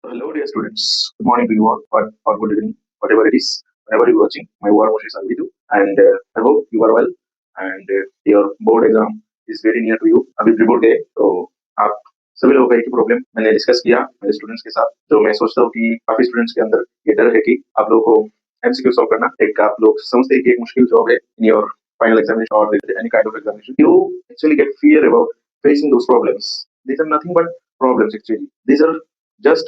Hello, dear students. Good morning to you all, or good evening, whatever it is, whenever you're watching. My warm wishes are with you, and I hope you are well. And your board exam is very near to you. अभी pre board गए तो आप सभी लोगों का एक ही problem मैंने discuss किया मेरे स्टूडेंट्स के साथ, जो मैं सोचता हूँ कि काफी स्टूडेंट्स के अंदर ये डर है कि आप लोगों को एमसीक्यू सॉल्व करना एक आप लोग समझते हैं कि एक मुश्किल जॉब है इन योर फाइनल एग्जामिनेशन और any kind of examination. You actually get fear about facing those problems. These are nothing but problems actually. These are just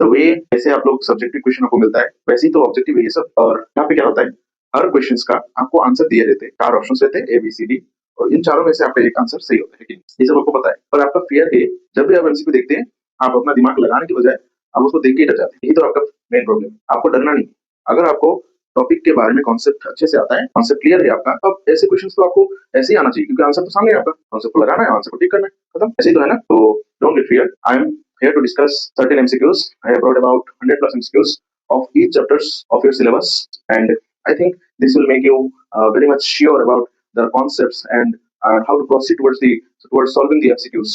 the way जैसे आप लोग सब्जेक्टिव क्वेश्चन आपको मिलता है वैसे ही तो ऑब्जेक्टिव है ये सब. और यहाँ पे क्या होता है, हर क्वेश्चन का आपको आंसर दिए रहते हैं, 4 ऑप्शन रहते हैं ABCD, और इन चारों में से आपका एक आंसर सही होता है कि नहीं, ये सब आपको पता है. और आपका फेयर है, जब भी आप एमसीक्यू देखते हैं आप अपना दिमाग लगाने की बजाय आप उसको देख के ही डर जाते हैं. यही तो आपका मेन प्रॉब्लम. आपको डरना नहीं. अगर आपको टॉपिक के बारे में कॉन्सेप्ट अच्छे से आता है, कॉन्सेप्ट क्लियर है आपका, तो अब ऐसे क्वेश्चन तो आपको ऐसे ही आना चाहिए क्योंकि आंसर तो सामने है आपका. कॉन्सेप्ट को लगाना है, आंसर को टिक करना है, खत्म. ऐसे ही तो है ना. तो don't get fear. I am here to discuss certain MCQs. I have brought about 100 plus MCQs of each chapters of your syllabus, and I think this will make you very much sure about the concepts and how to proceed towards solving the MCQs.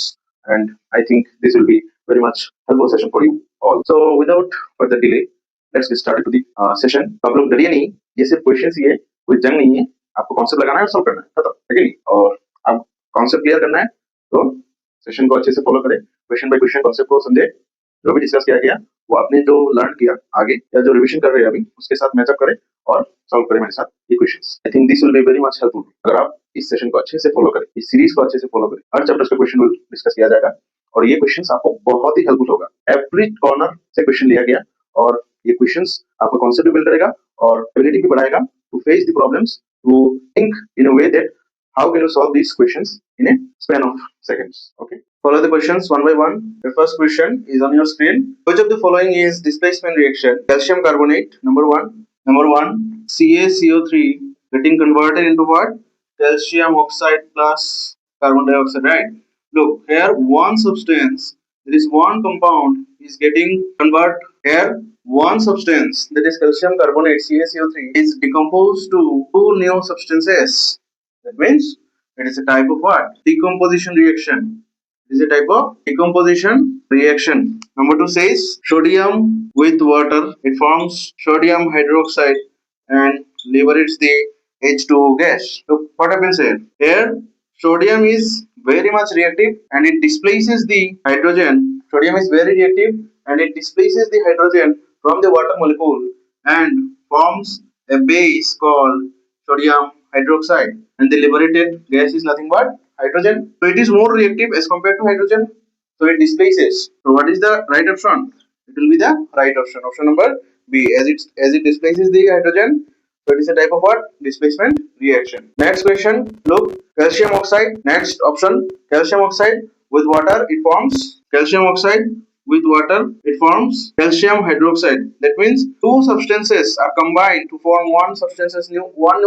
And I think this will be very much helpful session for you all. So without further delay, let's get started to the session. तो आप लोग डरिए नहीं, ये सिर्फ question ही है, कोई जंग नहीं है. आपको कॉन्सेप्ट लगाना है और सॉल्व करना है, खत्म है कि नहीं. और आप कॉन्सेप्ट क्लियर करना है तो सेशन को अच्छे से फॉलो करें, क्वेश्चन बाय क्वेश्चन कॉन्सेप्ट को समझे, जो भी डिस्कस किया गया वो आपने जो लर्न किया आगे या जो रिवीजन कर रहे हैं अभी उसके साथ मैचअप करें और सॉल्व करें मेरे साथ ये questions. I think this will be very much helpful अगर आप इस सेशन को अच्छे से फॉलो करें, इस सीरीज को अच्छे से फॉलो करें. हर चैप्टर का क्वेश्चन डिस्कस किया जाएगा और ये क्वेश्चन आपको बहुत ही हेल्पफुल होगा. एवरी कॉर्नर से क्वेश्चन लिया गया और ये क्वेश्चन आपको कॉन्सेप्ट भी बिल्ड करेगा और एबिलिटी भी बढ़ाएगा to face the problems, to think in a way that how can you solve these questions in a span of seconds. Okay, follow the questions one by one. The first question is on your screen. Which of the following is displacement reaction? Calcium carbonate, number one, CaCO3 getting converted into what? Calcium oxide plus carbon dioxide, right? Look here, one substance, there is one compound is getting converted here. One substance, that is calcium carbonate CaCO3, is decomposed to two new substances. That means it is a type of what? Decomposition reaction. It is a type of decomposition reaction. Number 2 says sodium with water. It forms sodium hydroxide and liberates the H2O gas. So what happens here? Here sodium is very much reactive and it displaces the hydrogen. Sodium is very reactive and it displaces the hydrogen from the water molecule and forms a base called sodium hydroxide, and the liberated gas is nothing but hydrogen. So it is more reactive as compared to hydrogen, so it displaces. So what is the right option? It will be the right option, option number B. As it displaces the hydrogen, so it is a type of what? Displacement reaction. Next question, look, calcium oxide. Next option, calcium oxide with water, it forms calcium oxide with water, it forms calcium hydroxide. That means two substances are combined to form one new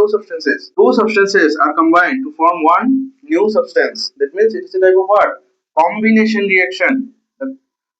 substances. Two substances are combined to form one new substance. That means it is a type of what? Combination reaction.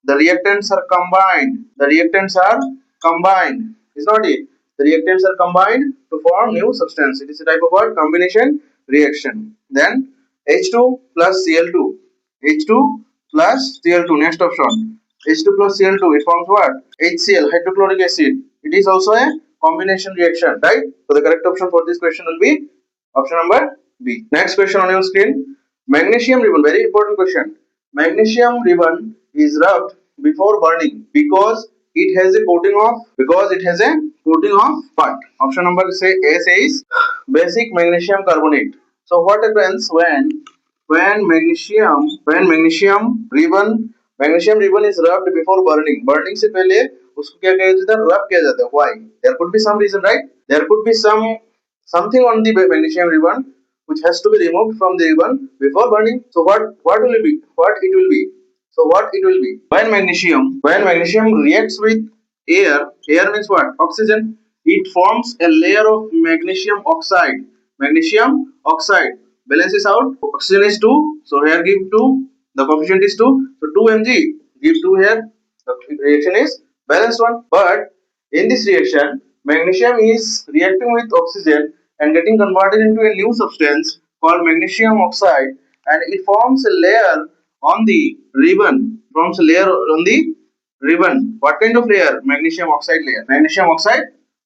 The reactants are combined. The reactants are combined. Is not it? The reactants are combined to form new substance. It is a type of what? Combination reaction. Then H2 plus Cl2. H2 plus Cl2. Next option. H2 plus Cl2. It forms what? HCl, hydrochloric acid. It is also a combination reaction, right? So the correct option for this question will be option number B. Next question on your screen. Magnesium ribbon. Very important question. Magnesium ribbon is rubbed before burning because it has a coating of what? Option number say A says basic magnesium carbonate. So what happens when magnesium ribbon is rubbed before burning? Burning से पहले उसको क्या किया जाता है? रब किया जाता है. Why? There could be some reason, right? There could be something on the magnesium ribbon which has to be removed from the ribbon before burning. So what will it be? So what it will be? When magnesium reacts with air means what? Oxygen. It forms a layer of magnesium oxide. Magnesium oxide balances out. Oxygen is 2, so here give 2. The coefficient is 2, so 2 Mg. Give 2 here. The reaction is balanced one. But in this reaction, magnesium is reacting with oxygen and getting converted into a new substance called magnesium oxide, and it forms a layer on the ribbon. ribbon. What kind of layer? Magnesium oxide layer. Magnesium oxide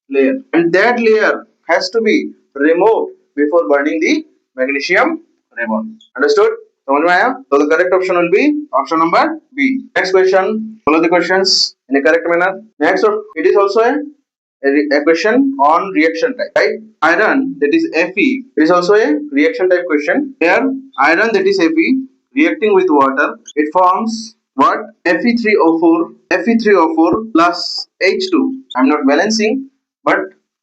layer. And that layer has to be removed before burning the magnesium ribbon. Understood? समझ में आया? So the correct option will be option number B. Next question. Follow the questions in a correct manner. Next, it is also a question on reaction type, right? Iron, that is Fe, it is also a reaction type question. Here, iron, that is Fe, reacting with water, it forms what? Fe3O4, Fe3O4 plus H2. I'm not balancing, but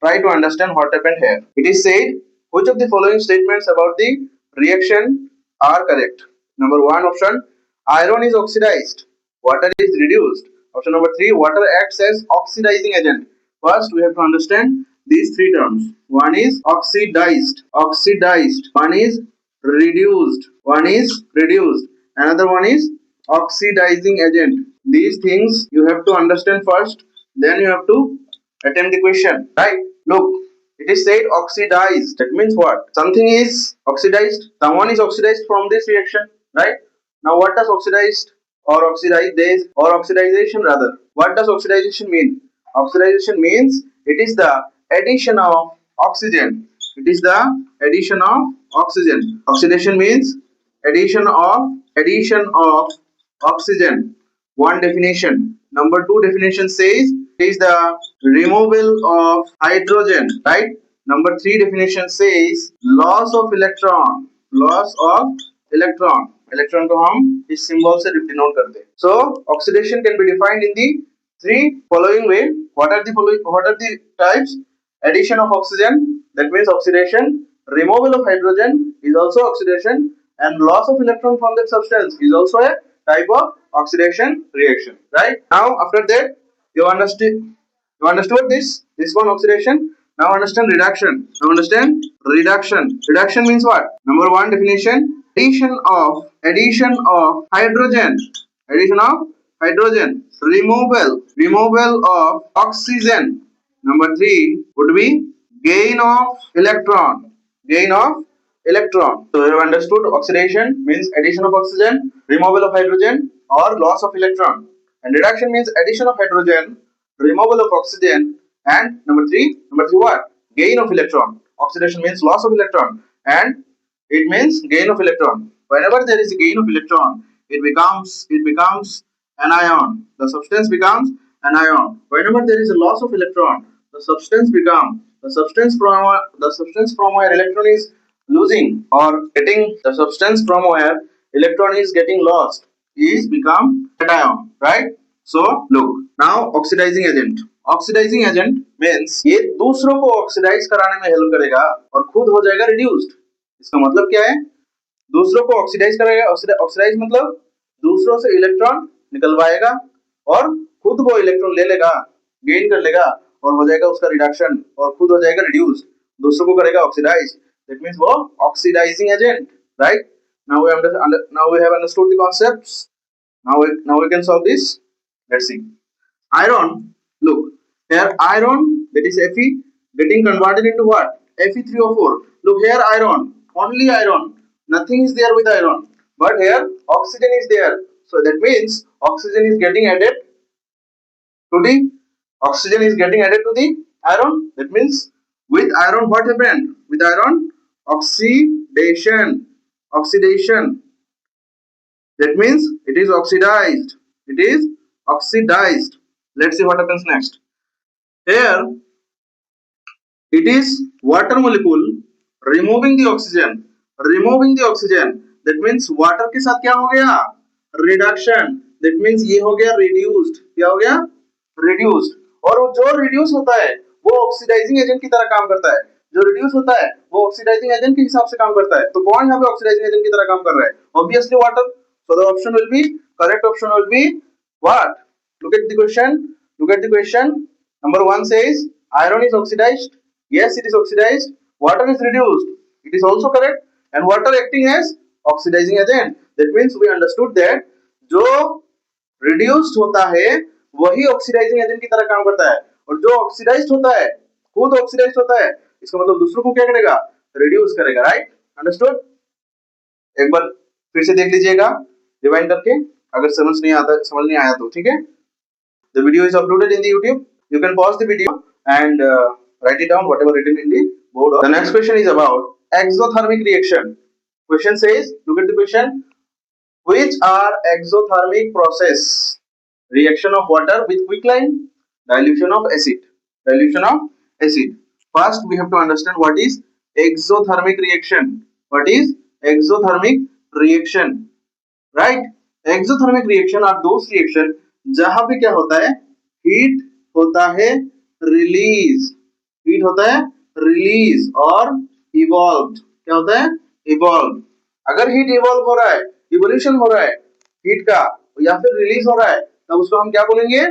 try to understand what happened here. It is said, which of the following statements about the reaction are correct? Number 1 option, iron is oxidized, water is reduced. Option number 3, water acts as oxidizing agent. First, we have to understand these three terms. One is oxidized, oxidized. One is reduced, one is reduced. Another one is oxidizing agent. These things you have to understand first, then you have to attempt the question, right? Look, it is said oxidized. That means what? Something is oxidized, someone is oxidized from this reaction, right? Now, what does oxidized or oxidized or oxidization rather? What does oxidization mean? Oxidization means it is the addition of oxygen. It is the addition of oxygen. Oxidation means addition of oxygen. One definition. Number 2 definition says it is the removal of hydrogen, right? Number 3 definition says loss of electron. Loss of electron. Electron को हम इस symbol से denote करते हैं. So oxidation can be defined in the three following way. What are the types? Addition of oxygen, that means oxidation. Removal of hydrogen is also oxidation, and loss of electron from that substance is also a type of oxidation reaction. Right? Now after that you understood this one oxidation. Now understand reduction. Now understand reduction. Reduction means what? Number 1 definition, addition of hydrogen. Addition of hydrogen. Removal of oxygen. Number 3 would be gain of electron. Gain of electron. So you have understood oxidation means addition of oxygen, removal of hydrogen or loss of electron. And reduction means addition of hydrogen, removal of oxygen, and number three what? Gain of electron. Oxidation means loss of electron and it means gain of electron. Whenever there is a gain of electron, it becomes an ion. The substance becomes an ion. Whenever there is a loss of electron, the substance from where electron is losing or getting, the substance from where electron is getting lost is become cation, right? So look, now oxidizing agent. Oxidising agent means ये दूसरों को oxidise कराने में help करेगा और खुद हो जाएगा रिड्यूस्ड. इसका मतलब क्या है? दूसरों को ऑक्सीडाइज करेगा. ऑक्सीडाइज मतलब दूसरों से इलेक्ट्रॉन निकलवाएगा और खुद वो इलेक्ट्रॉन ले लेगा, गेन कर लेगा और हो जाएगा उसका रिडक्शन और खुद हो जाएगा रिड्यूस. दूसरों को करेगा ऑक्सीडाइज. दैट मींस वो oxidising agent, right? Now we have understood the concepts. Now we can solve this. Let's see. Iron. Look, here iron, that is Fe, getting converted into what? Fe3O4. Look here, iron, only iron. Nothing is there with iron. But here oxygen is there. So that means oxygen is getting added to the iron. That means with iron what happened? With iron, oxidation. That means it is oxidized. Let's see what happens next. Here it is water molecule removing the oxygen. That means water के साथ क्या हो गया? Reduction. That means ये हो गया reduced. क्या हो गया? Reduced. और जो reduce होता है वो ऑक्सीडाइजिंग एजेंट की तरह काम करता है. जो reduce होता है वो ऑक्सीडाइजिंग एजेंट के हिसाब से काम करता है. तो कौन यहाँ पे ऑक्सीडाइजिंग एजेंट की तरह काम कर रहा है? Obviously water. So the correct option will be what? Look at the question. Number 1 says iron is oxidized. Yes, it is oxidized. Water is reduced. It is also correct. And water acting as oxidizing agent. That means we understood that जो reduced होता है वही oxidizing agent की तरह काम करता है और जो oxidized होता है खुद oxidized होता है. इसका मतलब दूसरों को क्या करेगा? Reduce करेगा, right? Understood? एक बार फिर से देख लीजिएगा रिवाइंड करके, अगर समझ नहीं आया तो ठीक है. The video is uploaded in the YouTube. You can pause the video and write it down whatever written in the board. The next question is about exothermic reaction. Question says, look at the question. Which are exothermic process? Reaction of water with quicklime, dilution of acid. Dilution of acid. First, we have to understand what is exothermic reaction. What is exothermic reaction? Right? Exothermic reaction are those reaction जहां पे क्या होता है, heat होता है release, heat होता है release और इवॉल्व, क्या होता है इवॉल्व. अगर हीट इवॉल्व हो रहा है, इवोल्यूशन हो रहा है हीट का या फिर रिलीज हो रहा है, तब उसको हम क्या बोलेंगे,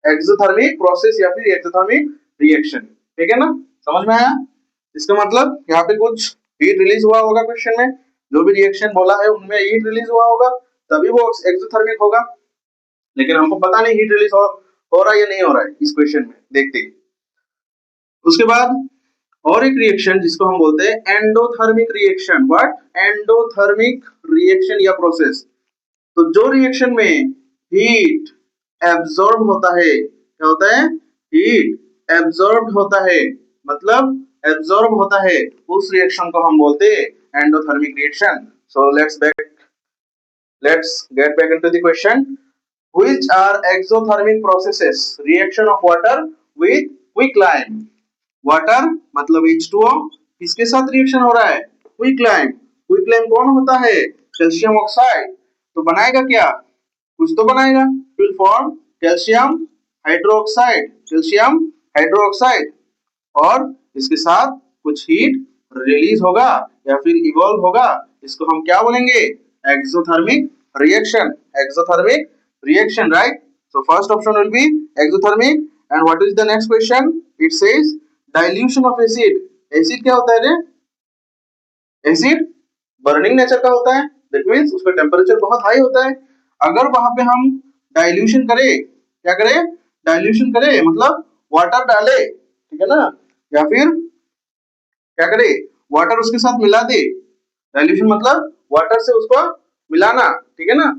एक्सोथर्मिक प्रोसेस या फिर एक्सोथर्मिक रिएक्शन. ठीक है ना, समझ में आया. इसका मतलब यहाँ पे कुछ हीट रिलीज हुआ होगा, क्वेश्चन में जो भी रिएक्शन बोला है उनमें हीट रिलीज हुआ होगा, तभी वो एक्सोथर्मिक होगा. लेकिन हमको पता नहीं हीट रिलीज हो रहा है या नहीं हो रहा है इस क्वेश्चन में, देखते हैं. उसके बाद और एक रिएक्शन जिसको हम बोलते हैं endothermic reaction. What? Endothermic reaction या प्रोसेस. तो जो रिएक्शन में हीट एब्जॉर्ब होता है, क्या होता है, हीट एब्जॉर्ब होता है, मतलब एब्जॉर्ब होता है, उस रिएक्शन को हम बोलते हैं endothermic reaction. So let's get back into the question. Which are exothermic processes? Reaction of water with quicklime. Water मतलब H2O, किसके साथ रिएक्शन हो रहा है, क्विकलाइम. क्विकलाइम कौन होता है, कैल्शियम ऑक्साइड. तो बनाएगा क्या, कुछ तो बनाएगा, will form calcium hydroxide, calcium hydroxide, और इसके साथ कुछ हीट रिलीज होगा या फिर इवॉल्व होगा. इसको हम क्या बोलेंगे, exothermic reaction. Exothermic reaction, right? So first option will be exothermic. And what is the next question? It says dilution of acid. Acid क्या होता है रे, acid burning नेचर का होता है, that means उसका टेम्परेचर बहुत हाई होता है. अगर वहां पे हम डाइल्यूशन करें, क्या करें, डाइल्यूशन करें मतलब वाटर डाले, ठीक है ना, या फिर क्या करें, वाटर उसके साथ मिला दे. डाइल्यूशन मतलब वाटर से उसको मिलाना, ठीक है ना.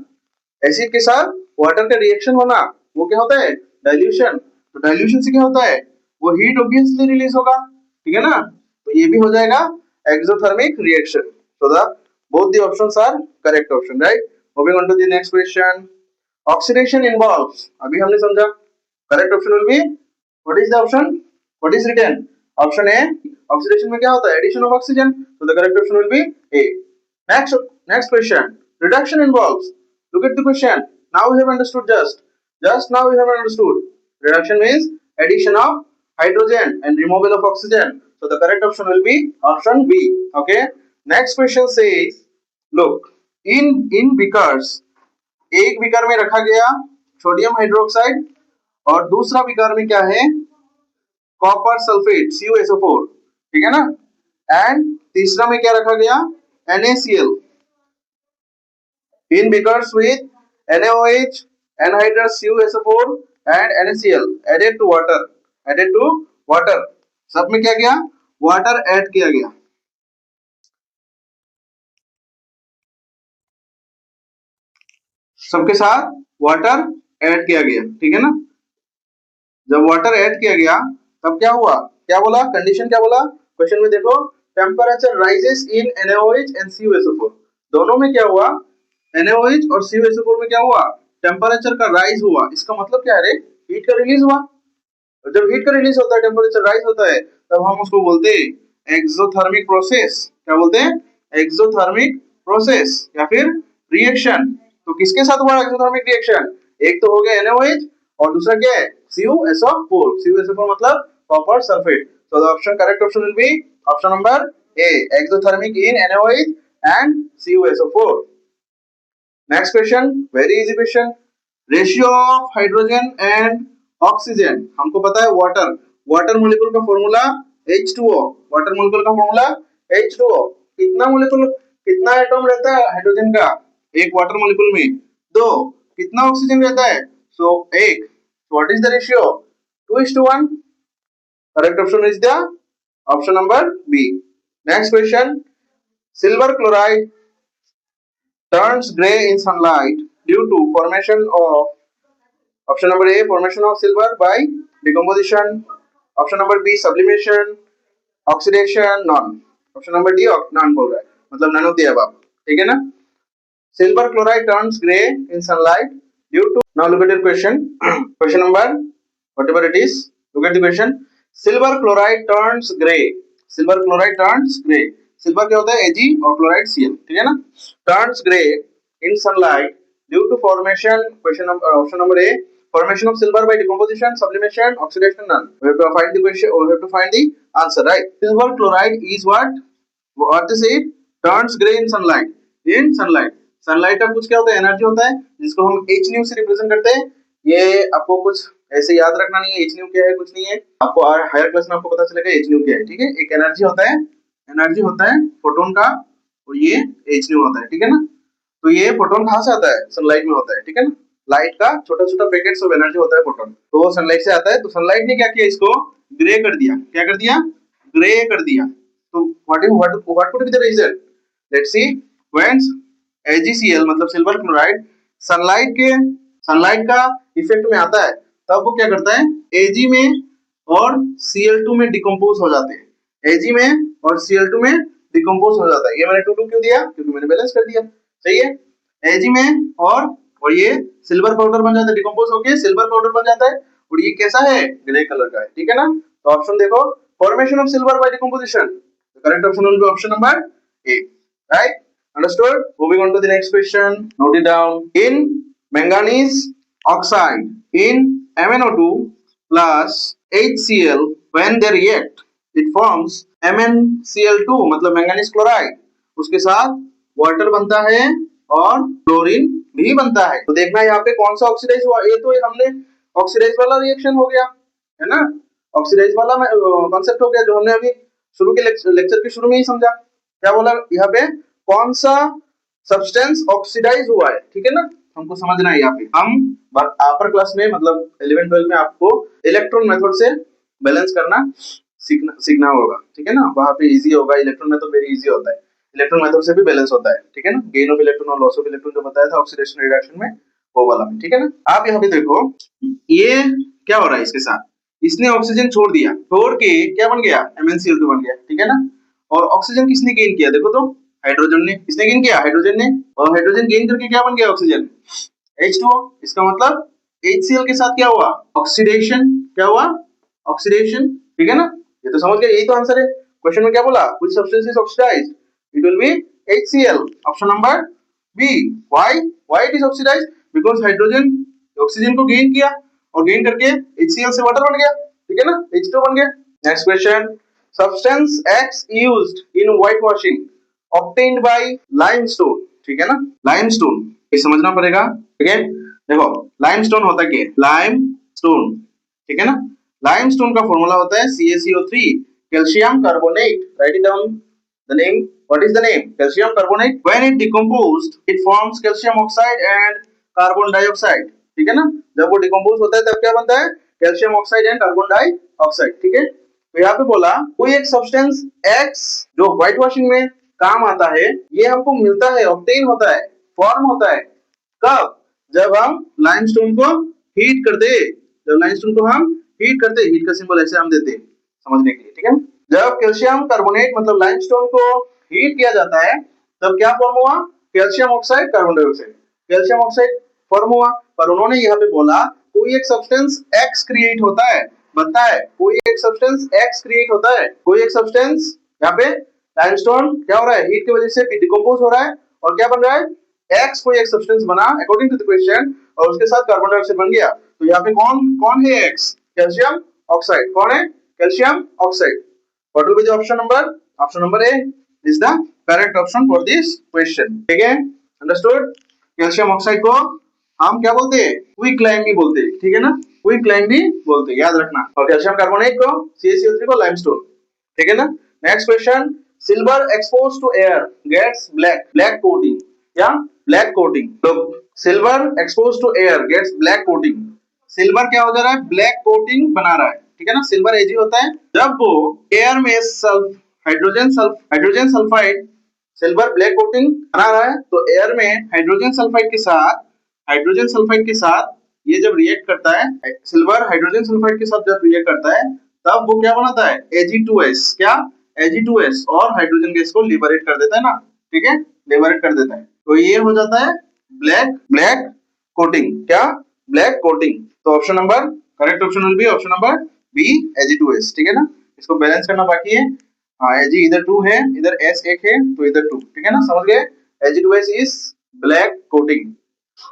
एसिड के साथ वाटर का रिएक्शन होना, वो क्या होता है, डाइल्यूशन. तो डाइल्यूशन से क्या होता है, वो हीट ऑब्वियसली रिलीज होगा, ठीक है ना. तो ये भी हो जाएगा exothermic reaction. So the both the options are correct option, right. Moving on to the next question. Oxidation involves, अभी हमने समझा. Correct option will be, what is the option, what is written, option A. Oxidation में क्या होता है, addition of oxygen. So the correct option will be A. Next question. Reduction involves. Look at the question. Now we have understood just now we have understood. Reduction means addition of hydrogen and removal of oxygen. So the correct option will be option B. Okay. Next question says, look, in beakers, एक beaker में रखा गया sodium hydroxide और दूसरा beaker में क्या है, copper sulphate CuSO4, ठीक है ना. एंड तीसरा में क्या रखा गया, NaCl. In beakers with NaOH, anhydrous CuSO4 and NaCl added to water. सब में क्या किया, वाटर ऐड किया गया. सबके साथ वाटर ऐड किया गया, ठीक है ना. जब वाटर ऐड किया गया तब क्या हुआ, क्या बोला, कंडीशन क्या बोला क्वेश्चन में देखो, temperature rises in NaOH and CuSO4. दोनों में क्या हुआ, NaOH और CuSO4 में क्या हुआ, टेम्परेचर का राइज हुआ. इसका मतलब क्या है, हीट का रिलीज हुआ. और जब हीट का रिलीज होता है, टेम्परेचर राइज होता है, तब हम उसको बोलते हैं एक्सोथर्मिक प्रोसेस. क्या बोलते हैं, एक्सोथर्मिक प्रोसेस या फिर रिएक्शन. तो किसके साथ हुआ एक्सोथर्मिक रिएक्शन, एक तो हो गया NaOH और दूसरा क्या है, CuSO4. CuSO4 मतलब copper sulphate. So the option correct option will be option number A, exothermic in NaOH and CuSO4. Next question, very easy question. Ratio of hydrogen and oxygen. हमको पता है वाटर मोलिक्यूल का formula H2O. Water molecule का formula H2O. कितना atom रहता है hydrogen का एक वाटर मोलिक्यूल में, 2. कितना ऑक्सीजन रहता है, so 1. What is the ratio, 2:1. Correct option is the option number B. Next question. Silver chloride turns gray in sunlight due to formation option number A formation of silver by decomposition, option number B sublimation, oxidation, none. Option number D none बोल रहा है, मतलब none of the above, ठीक है ना। Silver chloride turns grey in sunlight due to, now look at your question, question number whatever it is, look at the question, silver chloride turns gray, silver chloride turns gray, silver क्या होता है Ag और chloride Cl, ठीक है ना, turns gray in sunlight due to formation, question number option number A, formation of silver by decomposition, sublimation, oxidation, none. We have to find the question, we have to find the answer, right? Silver chloride is what is it, turns gray in sunlight, in sunlight, sunlight का कुछ क्या होता है, energy होता है, जिसको हम H new से रिप्रेजेंट करते हैं। ये आपको कुछ ऐसे याद रखना नहीं है, एच न्यू क्या है कुछ नहीं है, आपको हायर क्लास में आपको पता चलेगा एच न्यू क्या है, ठीक है। एक एनर्जी होता है फोटोन का, और ये एच न्यू होता है, ठीक है ना। तो ये फोटोन कहाँ से आता है, सनलाइट में होता है, ठीक है ना। लाइट का छोटा छोटा पैकेट्स ऑफ एनर्जी होता है फोटोन, तो वो सनलाइट से आता है। तो सनलाइट ने क्या किया, इसको ग्रे कर दिया, क्या कर दिया, ग्रे कर दिया। तो what could be the reason, let's see, when AgCl मतलब सिल्वर क्लोराइड सनलाइट का इफेक्ट में आता है, तब वो क्या करता है, Ag में और Cl2 में डिकम्पोज हो जाते हैं, Ag में और Cl2 में डिकम्पोज हो जाता है। ये मैंने 2 क्यों दिया, क्योंकि मैंने बैलेंस कर दिया, सही है। Ag में और ये सिल्वर पाउडर बन जाता है, डिकम्पोज होके सिल्वर पाउडर बन जाता है, और ये कैसा है, ग्रे कलर का है, ठीक है ना। तो ऑप्शन देखो, formation of silver by decomposition, correct option will be option number A, right. Understood? Moving on to the next question. Note it down. In manganese oxide, in MnO2 plus HCl, when they react, it forms MnCl2, मतलब manganese chloride, उसके साथ water बनता है और chlorine भी बनता है। तो देखना यहाँ पे कौन सा ऑक्सीडाइज हुआ, ये तो हमने ऑक्सीडाइज वाला रिएक्शन हो गया है ना, ऑक्सीडाइज वाला कॉन्सेप्ट हो गया जो हमने अभी शुरू के लेक्चर के शुरू में ही समझा। क्या बोला यहाँ पे, कौन सा सब्सटेंस ऑक्सीडाइज हुआ है, ठीक है ना, हमको समझना है। यहाँ पे हम अपर क्लास में मतलब 11-12 में आपको इलेक्ट्रॉन मेथड से बैलेंस करना सीखना होगा, ठीक है ना। वहां पे इजी होगा, इलेक्ट्रॉन मेथड वेरी इजी होता है, इलेक्ट्रॉन मेथड से भी बैलेंस होता है, ठीक है ना। गेन ऑफ इलेक्ट्रॉन और लॉस ऑफ इलेक्ट्रॉन जो बताया था ऑक्सीडेशन रिडक्शन में, वो वाला में, ठीक है ना। आप यहाँ पे देखो, ये क्या हो रहा है इसके साथ, इसने ऑक्सीजन छोड़ दिया, छोड़ के क्या बन गया, MnCl2 बन गया, ठीक है ना। और ऑक्सीजन किसने गेन किया, देखो तो हाइड्रोजन ने, किसने गेन किया, हाइड्रोजन ने, और हाइड्रोजन गेन करके क्या बन गया, ऑक्सीजन, H2O। इसका मतलब HCl के साथ क्या हुआ, ऑक्सीडेशन, क्या हुआ, ऑक्सीडेशन, ठीक है ना। ये तो समझ गए, यही तो आंसर है। क्वेश्चन में क्या बोला, which substance is oxidised, it will be HCl, option number B. Why it is oxidised, because hydrogen oxygen को गेन किया और गेन करके HCl से वाटर बन गया, ठीक है ना, H2O बन गया। Next question, substance X used in whitewashing obtained by limestone, ठीक है ना, लाइमस्टोन, ये समझना पड़ेगा, ठीक है। देखो लाइमस्टोन होता क्या है, लाइमस्टोन, ठीक है ना। लाइमस्टोन का फॉर्मूला होता है CaCO3 calcium carbonate, right it down the name, what is the name, calcium carbonate. When it decomposed it forms calcium oxide and carbon dioxide, ठीक है ना। जब वो डिकम्पोज होता है तब क्या बनता है, calcium oxide and carbon dioxide, ठीक है। तो यहाँ पे बोला कोई एक सब्सटेंस X जो व्हाइट वॉशिंग में काम आता है, ये हमको मिलता है, ऑब्टेन होता है, फॉर्म होता है, कब, जब हम लाइमस्टोन को हीट करते, जब लाइमस्टोन को हम हीट करते, हीट का सिंबल ऐसे हम देते समझने के लिए, ठीक है। जब कैल्शियम कार्बोनेट मतलब लाइमस्टोन को हीट किया जाता है, तब क्या फॉर्म हुआ, calcium oxide carbon dioxide, calcium oxide form हुआ। पर उन्होंने यहाँ पे बोला कोई एक सब्सटेंस X क्रिएट होता है, बनता है, कोई एक सब्सटेंस X क्रिएट होता है, कोई एक सब्सटेंस, यहाँ पे लाइमस्टोन क्या हो रहा है, हीट की वजह से डिकम्पोज हो रहा है, और क्या बन रहा है, X कोई एक सब्सटेंस बना अकॉर्डिंग टू द क्वेश्चन, और उसके साथ कार्बन डाइऑक्साइड बन गया। तो यहाँ पे कौन है X, कैल्शियम ऑक्साइड, कौन है, calcium oxide. What will be the option number, option number A is the correct option for this question, ठीक है, अंडरस्टूड। कैल्शियम ऑक्साइड को हम क्या बोलते हैं, क्विक लाइम भी बोलते हैं, ठीक है ना, क्विक लाइम भी बोलते हैं, याद रखना। और कैल्शियम कार्बोनेट को CaCO3 को लाइमस्टोन, ठीक है ना। Next question, silver expose to air gets black coating, या ब्लैक कोटिंग। तो silver expose to air gets black coating, silver क्या हो जा रहा है, ब्लैक कोटिंग बना रहा है, ठीक है ना। सिल्वर Ag होता है, जब वो एयर में hydrogen sulphide, silver black coating बना रहा है, तो एयर में हाइड्रोजन सल्फाइड के साथ ये जब रिएक्ट करता है सिल्वर हाइड्रोजन सल्फाइड के साथ, जब रिएक्ट करता है तब वो क्या बनाता है, Ag2S, क्या Ag2S, और हाइड्रोजन गैस को लिबरेट कर देता है ना, ठीक है, लिबरेट कर देता है, तो ये हो जाता है ब्लैक ब्लैक कोटिंग, क्या ब्लैक कोटिंग। तो option number, correct option will be option number B Ag2S, ठीक है ना। इसको बैलेंस करना बाकी है, हाँ Ag इधर 2 है, इधर S एक है, तो इधर 2, ठीक है ना, समझ गए। Ag2S is black coating.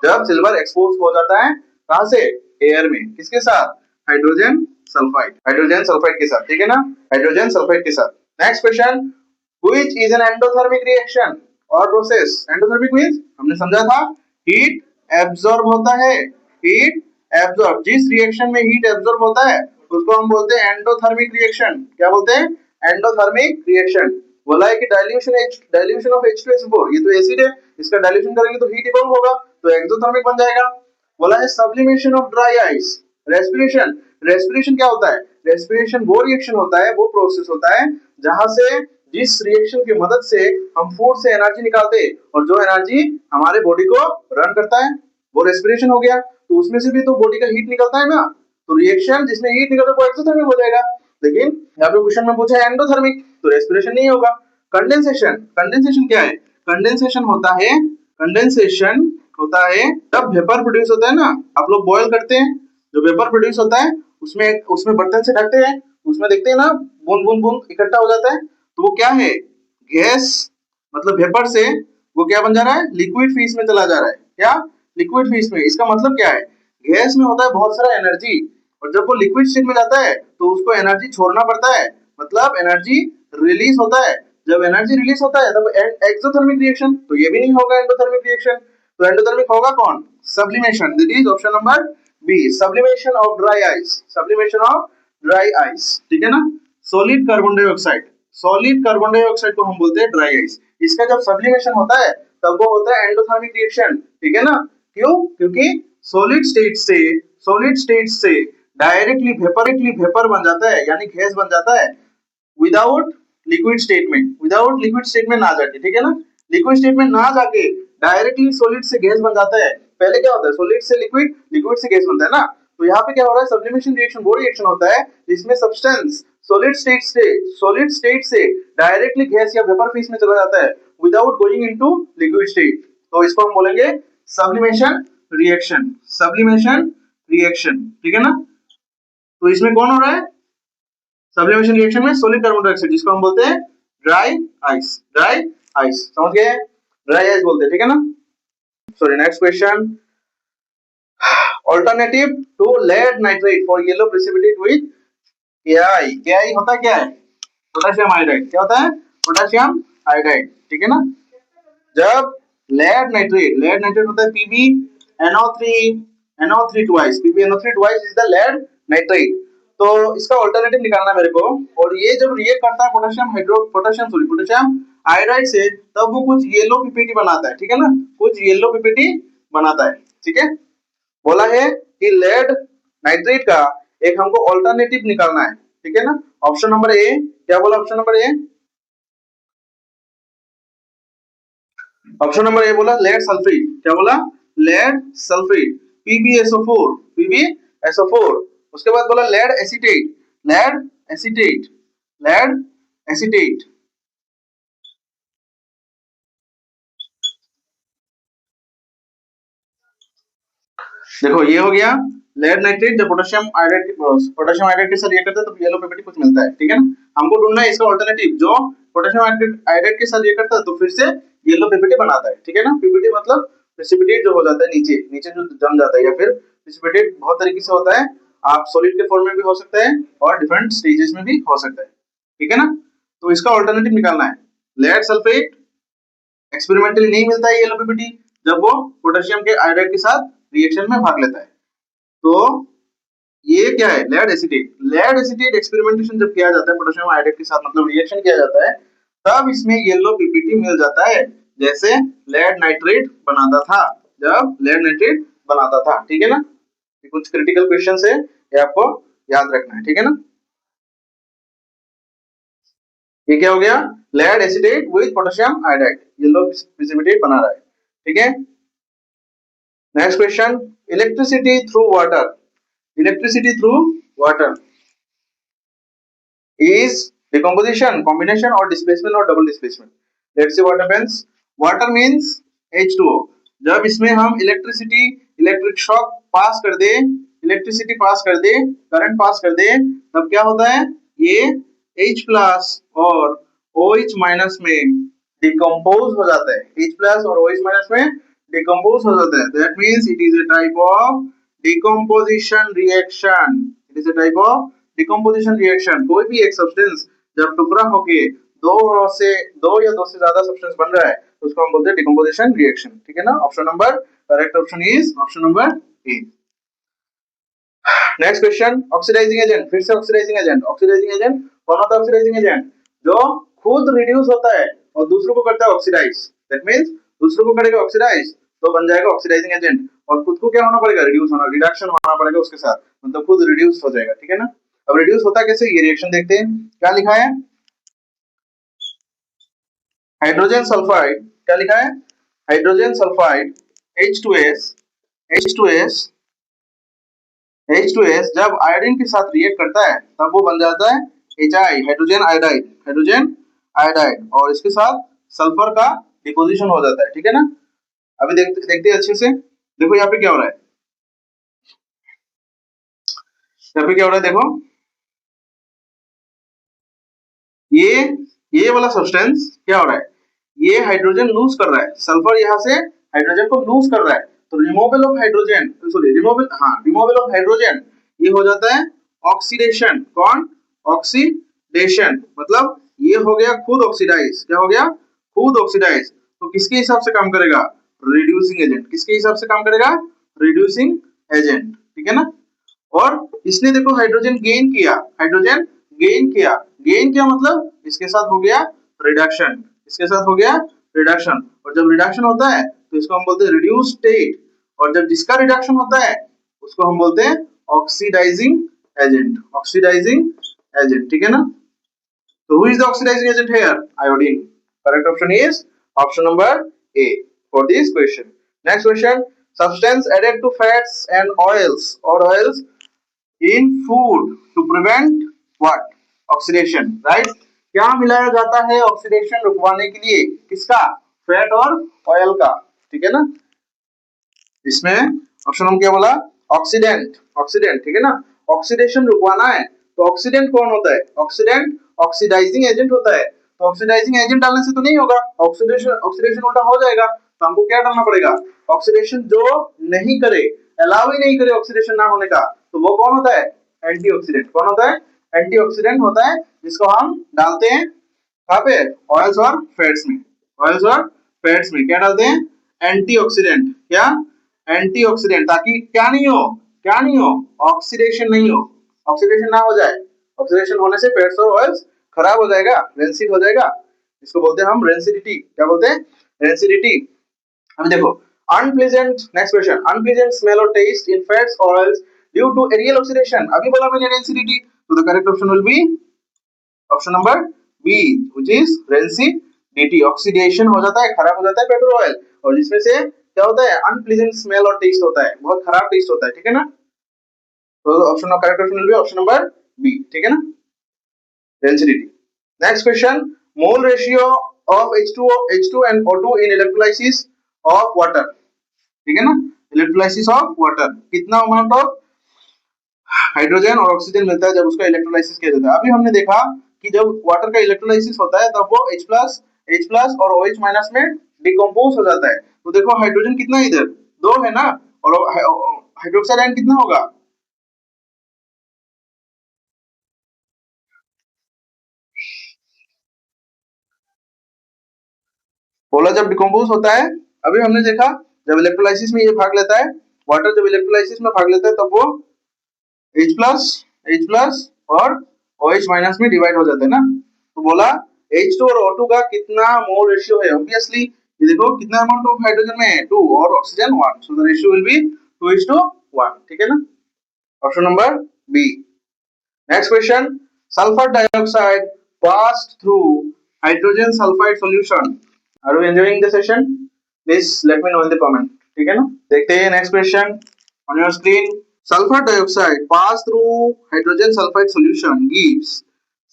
जब सिल्वर एक्सपोज हो जाता है कहां से, एयर में, किसके साथ, हाइड्रोजन सल्फाइड, हाइड्रोजन सल्फाइड के साथ, ठीक है ना, हाइड्रोजन सल्फाइड के साथ। Next question, which is an endothermic reaction और प्रोसेस। एंडोथर्मिक मींस हमने समझा था हीट एब्जॉर्ब होता है, हीट एब्जॉर्ब, जिस रिएक्शन में हीट एब्जॉर्ब होता है उसको हम बोलते हैं एंडोथर्मिक रिएक्शन। क्या बोलते हैं, एंडोथर्मिक रिएक्शन। बोला है कि डाइल्यूशन ऑफ H2SO4, ये तो एसिड है, इसका डाइल्यूशन करेंगे तो हीट इवॉल्व होगा, तो एक्सोथर्मिक बन जाएगा। बोला है sublimation of dry ice, respiration. Respiration क्या होता है, रेस्पिरेशन वो रिएक्शन होता है, वो प्रोसेस होता है जहां से, जिस रिएक्शन की मदद से हम फूड से एनर्जी निकालते हैं और जो एनर्जी हमारे बॉडी को रन करता है वो रेस्पिरेशन हो गया। तो उसमें से भी तो बॉडी का हीट निकलता है ना, तो रिएक्शन जिसमें हीट निकलता है वो एक्सोथर्मिक हो जाएगा। लेकिन यहाँ पे क्वेश्चन में पूछा है एंडोथर्मिक, तो रेस्पिरेशन नहीं होगा। कंडेंसेशन, कंडेंसेशन क्या है, कंडेंसेशन होता है, कंडेंसेशन होता है जब वेपर प्रोड्यूस होता है ना, आप लोग बॉयल करते हैं, जो वेपर प्रोड्यूस होता है उसमें उसमें बर्तन से ढकते हैं, उसमें देखते हैं ना बूंद बूंद बूंद इकट्ठा हो जाता है, तो वो क्या है, गैस, मतलब वेपर से वो क्या बन जा रहा है, लिक्विड फेज में चला जा रहा है, क्या लिक्विड फेज में। इसका मतलब क्या है, गैस में होता है बहुत सारा एनर्जी, और जब वो लिक्विड स्टेट में जाता है तो उसको एनर्जी छोड़ना पड़ता है, मतलब एनर्जी रिलीज होता है। जब एनर्जी रिलीज होता है तब एक्सोथर्मिक रिएक्शन, तो ये भी नहीं होगा एंडोथर्मिक रिएक्शन। तो एंडोथर्मिक होगा कौन, sublimation, that is option number B, sublimation of dry ice, sublimation of dry ice, ठीक है ना। Solid carbon dioxide, solid carbon dioxide को हम बोलते हैं ड्राई आइस। इसका जब सब्लिमेशन होता है तब वो होता है एंडोथर्मिक रिएक्शन, ठीक है ना। क्यों, क्योंकि सॉलिड स्टेट से डायरेक्टली वेपर बन जाता है, यानी गैस बन जाता है, विदाउट लिक्विड स्टेट में, विदाउट लिक्विड स्टेट में ना जाके, ठीक है ना, लिक्विड स्टेट में ना जाके डायरेक्टली सॉलिड से गैस बन जाता है। पहले क्या होता है, सॉलिड से लिक्विड, लिक्विड से गैस बनता है ना, तो यहाँ पे क्या हो रहा है, सब्लिमेशन रिएक्शन वो रिएक्शन होता है जिसमें सब्सटेंस सॉलिड स्टेट से डायरेक्टली गैस या वेपर फेज में चला जाता है without going into liquid state, तो इसको हम बोलेंगे सब्लिमेशन रिएक्शन, सब्लिमेशन रिएक्शन, ठीक है ना। तो इसमें कौन हो रहा है, सब्लिमेशन रिएक्शन में सॉलिड कार्बन डाइऑक्साइड, जिसको हम बोलते हैं ड्राई आइस, ड्राई आइस, समझ गए, ड्राई आइस बोलते हैं, ठीक है ना। Sorry, next question, alternative to lead nitrate for yellow precipitate with KI, KI होता क्या है, पोटेशियम आयोडाइड, क्या होता है, पोटेशियम आयोडाइड, ठीक है ना। जब लेड नाइट्रेट होता है PbNO3 twice, PbNO3 twice is the lead nitrate. तो इसका अल्टरनेटिव निकालना मेरे को, और ये जब रिएक्ट करता है पोटेशियम आयोडाइड से, तब वो कुछ येलो पीपीटी बनाता है, ठीक है ना, कुछ येलो पीपीटी बनाता है, ठीक है। बोला है कि लेड नाइट्रेट का एक हमको अल्टरनेटिव निकालना है, ठीक है ना। ऑप्शन नंबर ए, क्या बोला ऑप्शन नंबर ए, ऑप्शन नंबर ए बोला लेड सल्फेट, क्या बोला, लेड सल्फेट, PbSO4, PbSO4। उसके बाद बोला lead acetate, lead acetate, lead acetate. देखो ये हो गया लेड नाइट्रेट, जब पोटेशियम आयोडाइड के साथ रिएक्ट करता है तो येलो पीपीटी कुछ मिलता है, ठीक है ना। हमको ढूंढना है इसका अल्टरनेटिव, जो पोटेशियम आयोडाइड के साथ रिएक्ट करता है तो फिर से येलो पीपीटी बनाता है, ठीक है ना। पीपीटी मतलब प्रेसिपिटेट जो हो जाता है, नीचे नीचे जो जम जाता है, या फिर प्रेसिपिटेट बहुत तरीके से होता है, आप सॉलिड के फॉर्म में भी हो सकता है और डिफरेंट स्टेजेस में भी हो सकता है, ठीक है ना। तो इसका अल्टरनेटिव निकालना है, लेड सल्फेट एक्सपेरिमेंटली नहीं मिलता है येलो पीपीटी, जब वो पोटेशियम के आयोडाइड के साथ रिएक्शन में भाग लेता है। तो ये क्या है, lead acetate, lead acetate experimentation जब किया जाता है पोटेशियम आयोडाइड के साथ, मतलब रिएक्शन किया जाता है, तब इसमें येलो पीपीटी मिल जाता है, जैसे लेड नाइट्रेट बनाता था, जब लेड नाइट्रेट बनाता था, ठीक है ना। ये कुछ क्रिटिकल क्वेश्चन है, ये आपको याद रखना है, ठीक है ना। ये क्या हो गया, lead acetate with potassium iodide, yellow precipitate बना रहा है, ठीक है। Next question, electricity through water, electricity through water is decomposition, combination or displacement or double displacement. Let's see what happens. Water means H2O. जब इसमें हम इलेक्ट्रिसिटी, इलेक्ट्रिक शॉक पास कर दे, electricity pass कर दे, करंट पास कर दे, तब क्या होता है, ये H प्लस और OH माइनस में डिकम्पोज हो जाता है, H प्लस और OH माइनस में डिकम्पोज हो जाता है. That means it is a type of decomposition reaction. It is a type of decomposition reaction. कोई भी एक सब्सटेंस जब टुकड़ा होके दो या दो से ज्यादा सब्सटेंस बन रहा है तो उसको हम बोलते हैं डिकम्पोजिशन रिएक्शन. ठीक है ना. Option number, correct option is option number A. Next question, oxidising agent. फिर से ऑक्सीडाइजिंग एजेंट. ऑक्सीडाइजिंग एजेंट कौन होता है? ऑक्सीडाइजिंग एजेंट जो खुद रिड्यूस होता है और दूसरों को करता है ऑक्सीडाइज. दैट मींस दूसरों को करेगा ऑक्सीडाइज तो बन जाएगा ऑक्सीडाइजिंग एजेंट, और खुद को क्या होना पड़ेगा? रिड्यूस होना, रिडक्शन होना पड़ेगा उसके साथ, मतलब खुद रिड्यूस हो जाएगा. ठीक है ना. अब रिड्यूस होता कैसे, ये रिएक्शन देखते हैं. क्या लिखा है? Hydrogen sulphide. क्या लिखा है? Hydrogen sulphide H2S, H2S, H2S जब आयोडीन के साथ रिएक्ट करता है तब वो बन जाता है HI, hydrogen iodide, hydrogen iodide, और इसके साथ सल्फर का डिपोजिशन हो जाता है. ठीक है ना. अभी देखते हैं अच्छे से. देखो यहाँ पे क्या हो रहा है, यहाँ पे क्या हो रहा है, देखो ये वाला सब्सटेंस क्या हो रहा है, ये हाइड्रोजन लूज कर रहा है, सल्फर यहाँ से हाइड्रोजन को लूज कर रहा है, तो removal of hydrogen, sorry removal of hydrogen ये हो जाता है ऑक्सीडेशन. कौन? ऑक्सीडेशन. मतलब ये हो गया खुद ऑक्सीडाइज. क्या हो गया? खुद ऑक्सीडाइज. तो किसके हिसाब से काम करेगा? Reducing agent. किसके हिसाब से काम करेगा? Reducing agent. ठीक है ना. और इसने देखो हाइड्रोजन गेन किया, हाइड्रोजन गेन किया, गेन किया मतलब इसके साथ हो गया रिडक्शन, इसके साथ हो गया रिडक्शन. और जब रिडक्शन होता है तो इसको हम बोलते हैं रिड्यूस स्टेट, और जब जिसका रिडक्शन होता है उसको हम बोलते हैं ऑक्सीडाइजिंग एजेंट. Oxidising agent. ठीक है ना. तो who is the oxidising agent here? Iodine. Correct option is option number A for this question. Next question, substance added to fats and oils or oils in food to prevent what? Oxidation. Right. क्या मिलाया जाता है oxidation रुकवाने के लिए? किसका? Fat और oil का. ठीक है ना. इसमें ऑप्शन हम क्या बोला? ऑक्सीडेंट. ऑक्सीडेंट. ठीक है ना. ऑक्सीडेशन रुकवाना है तो ऑक्सीडेंट कौन होता है? ऑक्सीडेंट ऑक्सीडाइजिंग एजेंट होता है. तो ऑक्सीडाइजिंग एजेंट डालने से तो नहीं होगा, ऑक्सीडेशन उल्टा हो जाएगा. तो हमको क्या डालना पड़ेगा? ऑक्सीडेशन जो नहीं करे, अलाउ ही नहीं करे ऑक्सीडेशन ना होने का, तो वो कौन होता है? एंटीऑक्सीडेंट. कौन होता है? एंटीऑक्सीडेंट होता है, जिसको हम डालते हैं कहाँ पे? ऑयल्स और फैट्स में. ऑयल्स और फैट्स में क्या डालते हैं? एंटीऑक्सीडेंट. क्या? एंटीऑक्सीडेंट. ताकि क्या नहीं हो, क्या नहीं हो? ऑक्सीडेशन नहीं हो, ऑक्सीडेशन ना हो जाए. ऑक्सीडेशन होने से फैट्स और ऑयल्स खराब हो जाएगा, रेंसिड हो जाएगा. इसको बोलते हैं हम रेंसिडिटी. क्या बोलते हैं? रेंसिडिटी. अभी देखो unpleasant. Next question, unpleasant smell और टेस्ट इन फैट्स और oils due to aerial oxidation. अभी बोला मैंने रेंसिडिटी, तो the correct option will be option number B which is rancidity. Oxidation हो जाता है, खराब हो जाता है फैट और ऑयल, और जिसमें से क्या होता है? अनप्लेजेंट स्मेल और टेस्ट होता है, बहुत खराब टेस्ट होता है. ठीक है ना. तो option correct option will be option number B. ठीक है ना. Rancidity. Next question, mole ratio of H2 and O2 in electrolysis of water. ठीक है ना. इलेक्ट्रोलाइसिस ऑफ वाटर, कितना अमाउंट ऑफ हाइड्रोजन और ऑक्सीजन मिलता है जब उसका इलेक्ट्रोलाइसिस किया जाता है. अभी हमने देखा कि जब वाटर का इलेक्ट्रोलाइसिस होता है तब वो H+ और OH- में डिकम्पोज हो जाता है. तो देखो हाइड्रोजन कितना है इधर? 2 है ना, और हाइड्रोक्साइड आयन कितना होगा? बोला जब डिकम्पोज होता है. अभी हमने देखा जब इलेक्ट्रोलाइसिस में ये भाग लेता है, वाटर जब इलेक्ट्रोलाइसिस में भाग लेता है तब वो H+ और OH- में डिवाइड हो जाता है ना. तो बोला H2 और O2 का कितना मोल रेशियो है? ऑब्वियसली ये देखो कितना अमाउंट ऑफ हाइड्रोजन में है? 2 और oxygen 1, so the ratio will be 2:1. ठीक है ना. Option number B. Next question, sulphur dioxide passed through hydrogen sulfide solution. Are you enjoying the session? Please let me know in the comment. ठीक है ना। देखते हैं next question on your screen. Sulphur dioxide pass through hydrogen sulphide solution gives.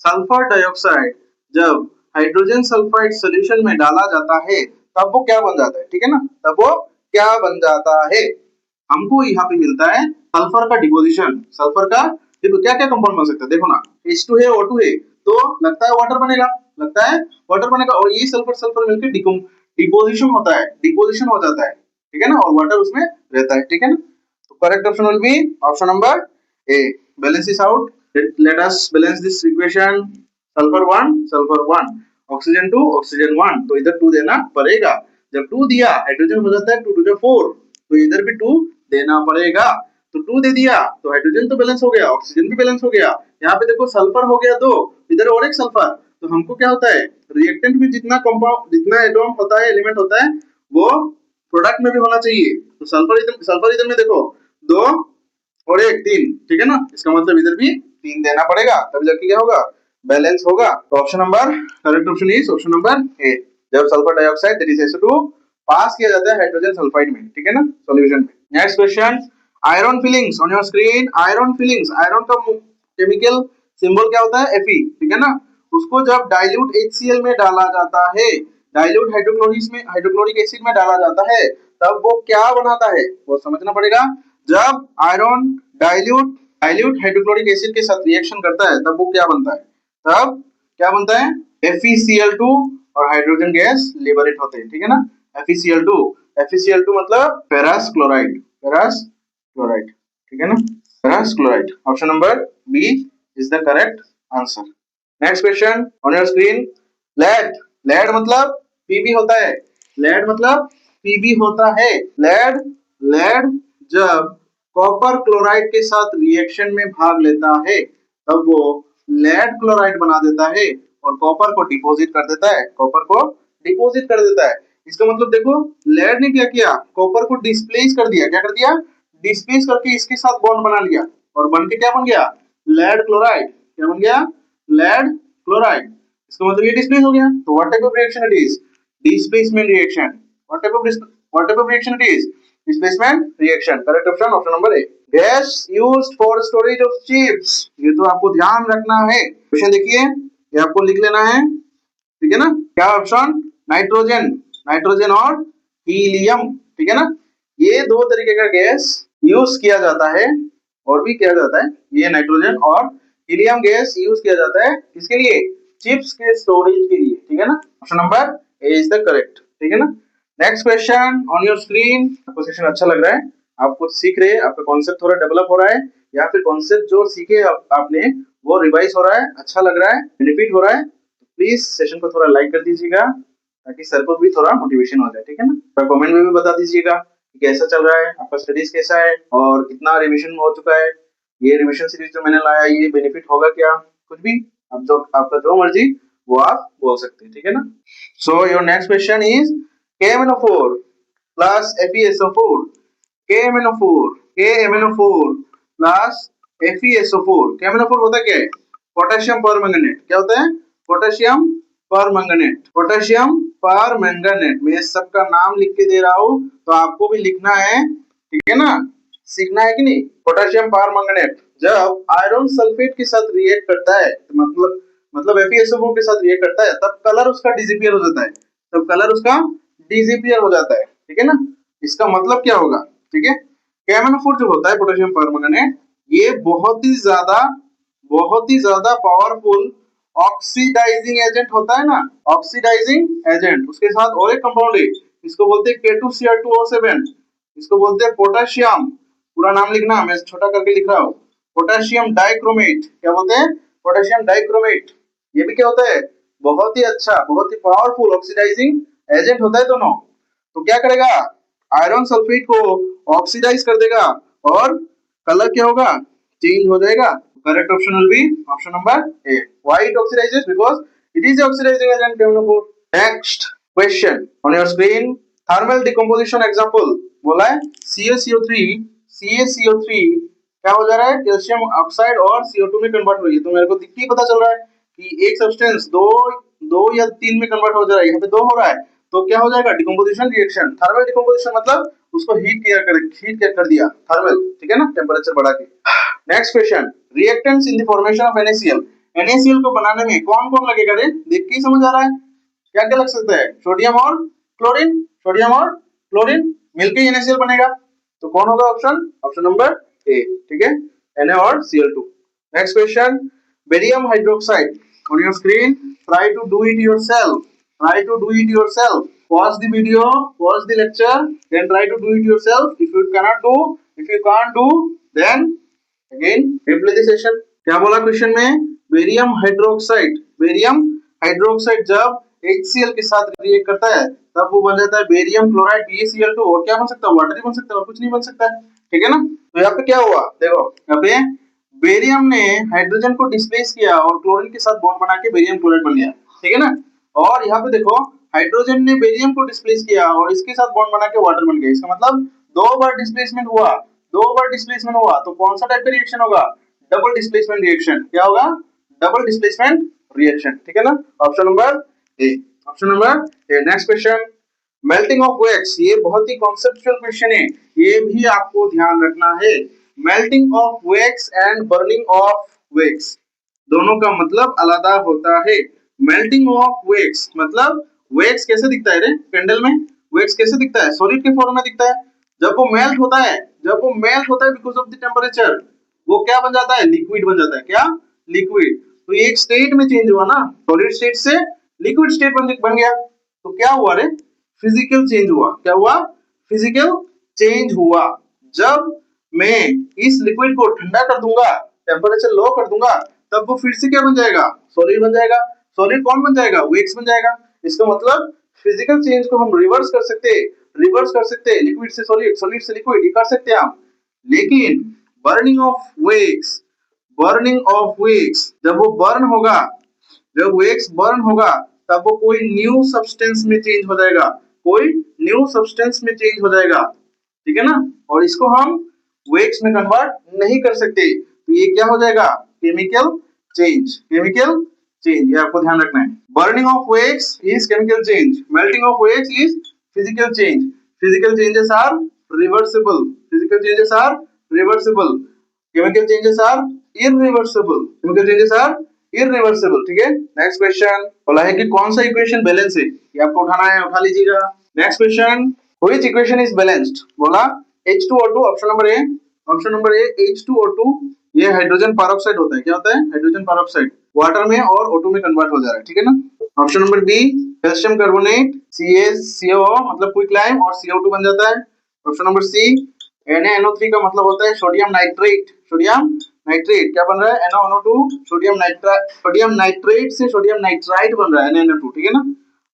Sulphur dioxide जब hydrogen sulphide solution में डाला जाता है तब वो क्या बन जाता है, ठीक है ना, तब वो क्या बन जाता है। हमको यहाँ पे मिलता है सल्फर का डिपोजिशन। सल्फर का देखो क्या क्या कंपाउंड बन सकता है, देखो ना H2 है O2 है, तो लगता है वाटर बनेगा, लगता है वाटर बनेगा, और ये सल्फर सल्फर मिलकर डिपोजिशन होता है, डिपोजिशन हो जाता है, ठीक है ना, और वाटर उसमें रहता है, ठीक है ना। तो correct option will be option number A. Balance this out, let us balance this equation. Sulphur 1 sulphur 1, oxygen 2 oxygen 1, तो इधर 2 देना पड़ेगा। जब 2 दिया हाइड्रोजन हो जाता है 2 2 4, तो इधर भी 2 देना पड़ेगा। तो 2 दे दिया तो हाइड्रोजन तो बैलेंस हो गया, ऑक्सीजन भी बैलेंस हो गया। यहाँ पे देखो सल्फर हो गया 2, इधर और एक सल्फर, तो हमको क्या होता है रिएक्टेंट में जितना कंपाउंड जितना एटॉम होता है एलिमेंट होता है वो प्रोडक्ट में भी होना चाहिए। तो सल्फर इधर में देखो 2 और 1 3, ठीक है ना, इसका मतलब इधर भी 3 देना पड़ेगा, तब जाके क्या होगा बैलेंस होगा। तो option number correct option is option number A. जब sulphur dioxide that is SO2 पास किया जाता है हाइड्रोजन सल्फाइड में, ठीक है ना, सॉल्यूशन में। Next question iron filings on your screen. Iron filings, iron का केमिकल सिंबल क्या होता है Fe, ठीक है ना। उसको जब डाइल्यूट HCl में डाला जाता है, डाइल्यूट हाइड्रोक्लोरिक एसिड में डाला जाता है, तब वो क्या बनाता है वो समझना पड़ेगा। जब आयरन डाइल्यूट हाइड्रोक्लोरिक एसिड के साथ रिएक्शन करता है तब वो क्या बनता है, तब क्या बनता है FeCl2 और हाइड्रोजन गैस लिबरेट होते हैं, ठीक है ना। FeCl2 मतलब फेरस क्लोराइड, ठीक है ना, ferrous chloride. Option number B is the correct answer. Next question on your screen. Lead मतलब Pb होता है, लेड मतलब Pb होता है। लेड जब कॉपर क्लोराइड के साथ रिएक्शन में भाग लेता है तब वो लेड क्लोराइड बना देता है और कॉपर को डिपॉजिट कर देता है। इसका मतलब देखो लेड ने क्या किया, कॉपर को डिस्प्लेस कर दिया, क्या कर दिया डिस्प्लेस करके इसके साथ बॉन्ड बना लिया, और बन के क्या बन गया लेड क्लोराइड, क्या बन गया लेड क्लोराइड। इसका मतलब ये डिस्प्लेस हो गया। तो what type of reaction it is, displacement reaction. What type of reaction it is, displacement reaction. Correct option option number A. Gas used for storage of chips, ये तो आपको ध्यान रखना है। क्वेश्चन देखिए, ये आपको लिख लेना है, ठीक है ना। क्या ऑप्शन नाइट्रोजन और हीलियम, ठीक है ना। ये दो तरीके का गैस यूज किया जाता है, और भी किया जाता है। ये नाइट्रोजन और हीलियम गैस यूज किया जाता है किसके लिए, चिप्स के स्टोरेज के लिए, ठीक है ना। Option number A is the correct, ठीक है ना। Next question on your screen. आपको सेशन अच्छा लग रहा है, आप कुछ सीख रहे हैं, आपका कॉन्सेप्ट थोड़ा डेवलप हो रहा है, या फिर कॉन्सेप्ट जो सीखे आपने वो रिवाइज हो रहा है, अच्छा लग रहा है, बेनिफिट हो रहा है, प्लीज सेशन को थोड़ा लाइक कर दीजिएगा ताकि सर को भी थोड़ा मोटिवेशन हो जाए, ठीक है ना। कमेंट में भी बता दीजिएगा कि कैसा चल रहा है आपका स्टडीज, कैसा है और कितना रिविजन हो चुका है, ये रिविजन सीरीज जो मैंने लाया ये बेनिफिट होगा क्या, कुछ भी आप जो आपका जो मर्जी वो आप बोल सकते हैं, ठीक है ना। So your next question is KMnO4 plus FeSO4, KMnO4 plus FeSO4। KMnO4 होता क्या है, पोटेशियम परमैंगनेट। क्या होता है, पोटेशियम परमैंगनेट। मैं सबका नाम लिख के दे रहा हूँ तो आपको भी लिखना है, ठीक है ना, सीखना है कि नहीं। पोटेशियम परमैंगनेट जब आयरन सल्फेट के साथ रिएक्ट करता है, तो मतलब FeSO4 के साथ रिएक्ट करता है, तब कलर उसका डिसअपीयर हो जाता है, ठीक है ना। इसका मतलब क्या होगा, ठीक है। KMnO4 जो होता है पोटेशियम परमैंगनेट, ये बहुत ही ज्यादा पावरफुल ऑक्सीडाइजिंग एजेंट होता है ना, ऑक्सीडाइजिंग एजेंट। उसके साथ और एक कंपाउंड है, इसको बोलते हैं K2Cr2O7, इसको बोलते हैं पोटेशियम, पूरा नाम लिखना, मैं छोटा करके लिख रहा हूँ, पोटेशियम डाइक्रोमेट। क्या बोलते हैं, पोटेशियम डाइक्रोमेट। ये भी क्या होता है, बहुत ही अच्छा, बहुत ही पावरफुल ऑक्सीडाइजिंग एजेंट होता है दोनों। तो क्या करेगा, आयरन सल्फेट को ऑक्सीडाइज कर देगा और कलर क्या होगा, चेंज हो जाएगा। Correct option will be option number A. Why it oxidises, because it is oxidising agent KMnO4। Next question on your screen. Thermal decomposition example बोला है CaCO3 क्या हो जा रहा है, कैल्शियम ऑक्साइड और CO2 में कन्वर्ट हो रही है। तो मेरे को दिख के पता चल रहा है कि एक सब्सटेंस दो या तीन में कन्वर्ट हो जा रहा है, यहाँ पे 2 हो रहा है, तो क्या हो जाएगा, डिकम्पोजिशन रिएक्शन। थर्मल डिकम्पोजिशन मतलब उसको हीट कर दिया, थर्मल, ठीक है ना, टेम्परेचर बढ़ा के। Next question, reactants in the formation of NaCl। NaCl को बनाने में कौन कौन लगेगा रे, देख के ही समझ आ रहा है, क्या क्या लग सकता है, सोडियम और क्लोरीन, सोडियम और क्लोरीन मिलकर ही NaCl बनेगा। तो कौन होगा ऑप्शन, ऑप्शन नंबर ए, ठीक है, Na और Cl2। Next question, barium hydroxide on your screen, try to do it yourself, try to do it yourself, pause the video, pause the lecture, then try to do it yourself. If you cannot do, if you can't do, then again replay the session। क्या बोला question में, barium hydroxide जब HCl के साथ react करता है तब वो बन जाता है बेरियम क्लोराइड BaCl2। और क्या बन सकता है, वाटर ही बन सकता है, और कुछ नहीं बन सकता है, ठीक है ना। तो यहाँ पे क्या हुआ, देखो यहाँ पे बेरियम ने हाइड्रोजन को डिस्प्लेस किया और क्लोरीन के साथ बॉन्ड बना के बेरियम क्लोराइड बन गया, ठीक है ना। और यहाँ पे देखो हाइड्रोजन ने बेरियम को डिस्प्लेस किया और इसके साथ बॉन्ड बना के वाटर बन गया। इसका मतलब दो बार डिस्प्लेसमेंट हुआ, तो कौन सा टाइप का रिएक्शन होगा, डबल डिस्प्लेसमेंट रिएक्शन। क्या होगा, डबल डिस्प्लेसमेंट रिएक्शन, ठीक है ना। Option number A, option number A. Next question, melting of wax, ये बहुत ही कॉन्सेप्चुअल क्वेश्चन है, ये भी आपको ध्यान रखना है। Melting of wax and burning of wax, दोनों का मतलब अलग होता है। मेल्टिंग ऑफ वैक्स मतलब वैक्स कैसे दिखता है रे, कैंडल में वैक्स कैसे दिखता है, सॉलिड के फॉर्म में दिखता है। जब वो मेल्ट होता है बिकॉज ऑफ द टेम्परेचर, वो क्या बन जाता है, लिक्विड बन जाता है। क्या, लिक्विड। तो ये एक स्टेट में चेंज हुआ ना, सॉलिड स्टेट से लिक्विड स्टेट बन गया। तो क्या हुआ रे, फिजिकल चेंज हुआ। क्या हुआ, फिजिकल चेंज हुआ। जब मैं इस लिक्विड को ठंडा कर दूंगा, टेम्परेचर लो कर दूंगा, तब वो फिर से क्या बन जाएगा, सॉलिड बन जाएगा। सॉलिड कौन बन जाएगा, वैक्स बन जाएगा। इसका मतलब फिजिकल चेंज को हम रिवर्स कर सकते हैं, लिक्विड से सॉलिड, सॉलिड से लिक्विड, ये कर सकते हैं हम। लेकिन बर्निंग ऑफ वैक्स जब वो बर्न होगा, जब वैक्स बर्न होगा तब वो कोई न्यू सब्सटेंस में चेंज हो जाएगा, ठीक है ना। और इसको हम वैक्स में कन्वर्ट नहीं कर सकते, तो ये क्या हो जाएगा, केमिकल चेंज, ये आपको ध्यान रखना है। Burning of wax is chemical change, melting of wax is physical change. Physical changes are reversible, chemical changes are irreversible, ठीक है। नेक्स्ट क्वेश्चन बोला है कि कौन सा इक्वेशन बैलेंस है, ये आपको उठाना है, उठा लीजिएगा। Next question, which equation is balanced, बोला H2O2, ऑप्शन नंबर ए H2O2, ये हाइड्रोजन पेरोक्साइड होता है। क्या होता है, हाइड्रोजन पेरोक्साइड, वाटर में और O2 में कन्वर्ट हो जा रहा है, ठीक है ना। Option number B calcium carbonate CaCO मतलब क्विक लाइम और CO2 बन जाता है। ऑप्शन नंबर सी NaNO3 का मतलब होता है सोडियम नाइट्रेट, क्या बन रहा है, NaNO2, सोडियम नाइट्रेट से सोडियम नाइट्राइट बन रहा है, NaNO2, ठीक है ना।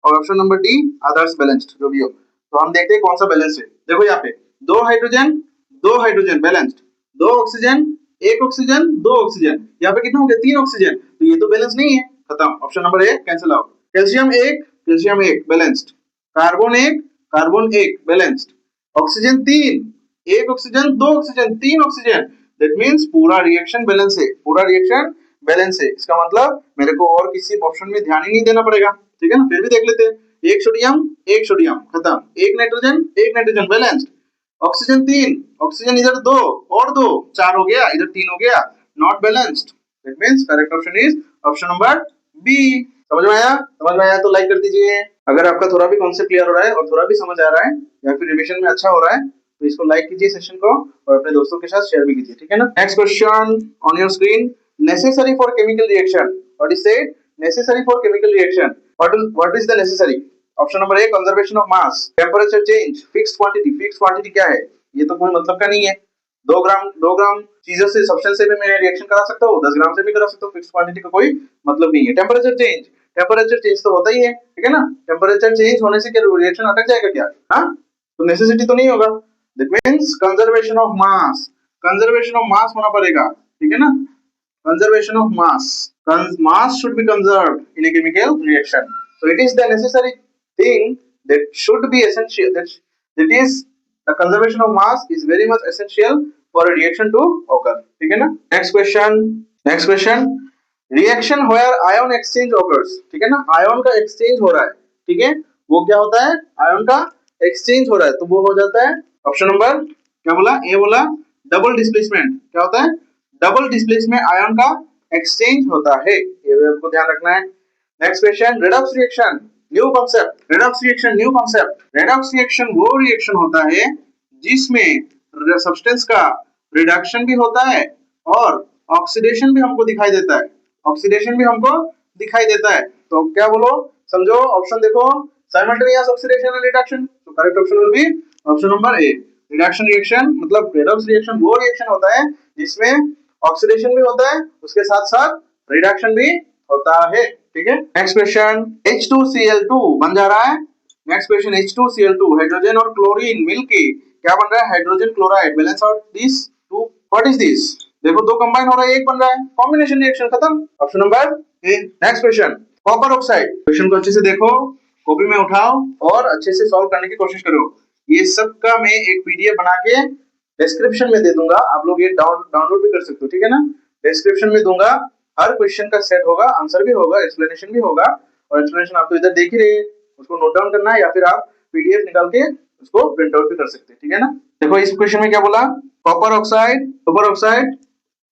और ऑप्शन नंबर डी आदर्श बैलेंस्ड, जो भी हो। तो हम देखते हैं कौन सा बैलेंस है। देखो यहाँ पे दो हाइड्रोजन बैलेंस्ड, दो ऑक्सीजन, एक ऑक्सीजन, दो ऑक्सीजन, यहाँ पे कितना हो गया, तीन ऑक्सीजन, तो ये तो बैलेंस नहीं है, खत्म। ऑप्शन नंबर ए कैंसिल आउट। कैल्शियम एक बैलेंस्ड, कार्बन एक बैलेंस्ड, ऑक्सीजन तीन, एक ऑक्सीजन, दो ऑक्सीजन, तीन ऑक्सीजन, दैट मींस पूरा रिएक्शन बैलेंस है, इसका मतलब मेरे को और किसी ऑप्शन में ध्यान ही नहीं देना पड़ेगा, ठीक है ना। फिर भी देख लेते हैं, एक सोडियम खत्म, एक नाइट्रोजन बैलेंस्ड, ऑक्सीजन तीन, ऑक्सीजन इधर दो और दो, चार हो गया, इधर तीन हो गया, not balanced, that means correct option is option number B. समझ में आया तो लाइक कर दीजिए। अगर आपका थोड़ा भी कॉन्सेप्ट क्लियर हो रहा है और थोड़ा भी समझ आ रहा है या फिर रिवीजन में अच्छा हो रहा है तो इसको लाइक कीजिए सेशन को, और अपने दोस्तों के साथ शेयर भी कीजिए, ठीक है ना। Next question on your screen, necessary for chemical reaction, what is said, necessary for chemical reaction, what is the necessary. Option number A conservation of mass, temperature change, fixed quantity क्या है, ये तो कोई मतलब का नहीं है। 2 ग्राम चीजों से, सब्सटेंस से भी मैं रिएक्शन करा सकता हूँ, 10 ग्राम से भी करा सकता हूँ, फिक्स्ड क्वांटिटी का कोई मतलब नहीं है। टेम्परेचर चेंज तो होता ही है, ठीक है ना। टेम्परेचर चेंज होने से क्या रिएक्शन अटक जाएगा क्या, हाँ, तो नेसेसिटी तो नहीं होगा। That means conservation of mass होना पड़ेगा, ठीक है ना। Conservation of mass should be conserved in a chemical reaction, so it is the necessary thing that should be essential, that is the conservation of mass is very much essential for a reaction to occur, ठीक है ना। next question reaction where ion exchange occurs, ठीक है ना, ion का exchange हो रहा है, ठीक है, वो क्या होता है, आयन का एक्सचेंज हो रहा है, तो वो हो जाता है ऑप्शन नंबर क्या बोला, ए बोला डबल डिस्प्लेसमेंट। क्या होता है, डबल डिस्प्लेसमेंट आयन का एक्सचेंज होता है, ये भी आपको ध्यान रखना है। Next question, redox reaction new concept. Redox reaction new concept. Redox reaction वो रिएक्शन होता है जिसमें सब्सटेंस का रिडक्शन भी होता है और ऑक्सीडेशन भी हमको दिखाई देता है, ऑक्सीडेशन भी हमको दिखाई देता है। तो क्या बोलो, समझो, ऑप्शन देखो, साइमल्टेनियस ऑक्सीडेशन एंड रिडक्शन, तो correct option will be option number A. Reduction reaction मतलब रेडॉक्स रिएक्शन वो रिएक्शन होता है जिसमें ऑक्सीडेशन भी होता है, उसके साथ साथ रिडक्शन भी होता है, ठीक है। नेक्स्ट क्वेश्चन, H2Cl2 बन जा रहा है। नेक्स्ट क्वेश्चन, H2Cl2 हाइड्रोजन और क्लोरीन मिलके क्या बन रहा है, hydrogen chloride. Balance out this two, what is this, देखो दो कंबाइन हो रहा है, एक बन रहा है, कॉम्बिनेशन रिएक्शन खत्म, option number A. Next question, copper oxide. Question को अच्छे से देखो, कॉपी में उठाओ और अच्छे से सॉल्व करने की कोशिश करो। ये सब का मैं एक पीडीएफ बना के डिस्क्रिप्शन में दे दूंगा, आप लोग ये डाउनलोड भी कर सकते हो, ठीक है ना। डिस्क्रिप्शन में दूंगा, हर क्वेश्चन का सेट होगा, आंसर भी होगा, एक्सप्लेनेशन भी होगा, और एक्सप्लेनेशन आप तो इधर देख ही रहे, उसको नोट डाउन करना है या फिर आप पीडीएफ निकाल के उसको प्रिंट आउट भी कर सकते हैं, ठीक है ना। देखो इस क्वेश्चन में क्या बोला, copper oxide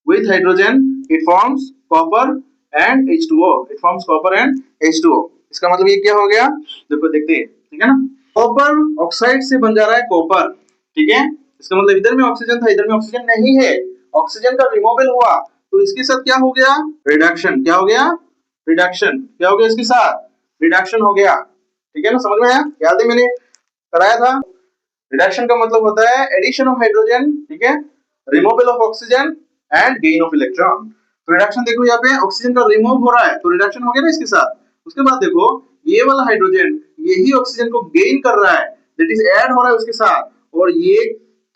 with hydrogen it forms copper and H2O, it forms copper and H2O। इसका मतलब ये क्या हो गया, देखो देखते हैं, ठीक है ना। कॉपर ऑक्साइड से बन जा रहा है कॉपर, ठीक है। इसका मतलब इधर में ऑक्सीजन था, इधर में ऑक्सीजन नहीं है, ऑक्सीजन का रिमूवल हुआ, तो इसके साथ क्या हो गया, रिडक्शन। क्या हो गया, रिडक्शन। क्या हो गया, इसके साथ रिडक्शन हो गया, ठीक है ना, समझ में आया, याद है मैंने कराया था। रिडक्शन का मतलब होता है एडिशन ऑफ हाइड्रोजन, ठीक है, removal of oxygen and gain of electron. तो रिडक्शन देखो, यहाँ पे ऑक्सीजन का रिमूव हो रहा है, तो रिडक्शन हो गया ना इसके साथ। उसके बाद देखो ये वाला हाइड्रोजन यही ऑक्सीजन को गेन कर रहा है, दैट इज ऐड हो रहा है उसके साथ, और ये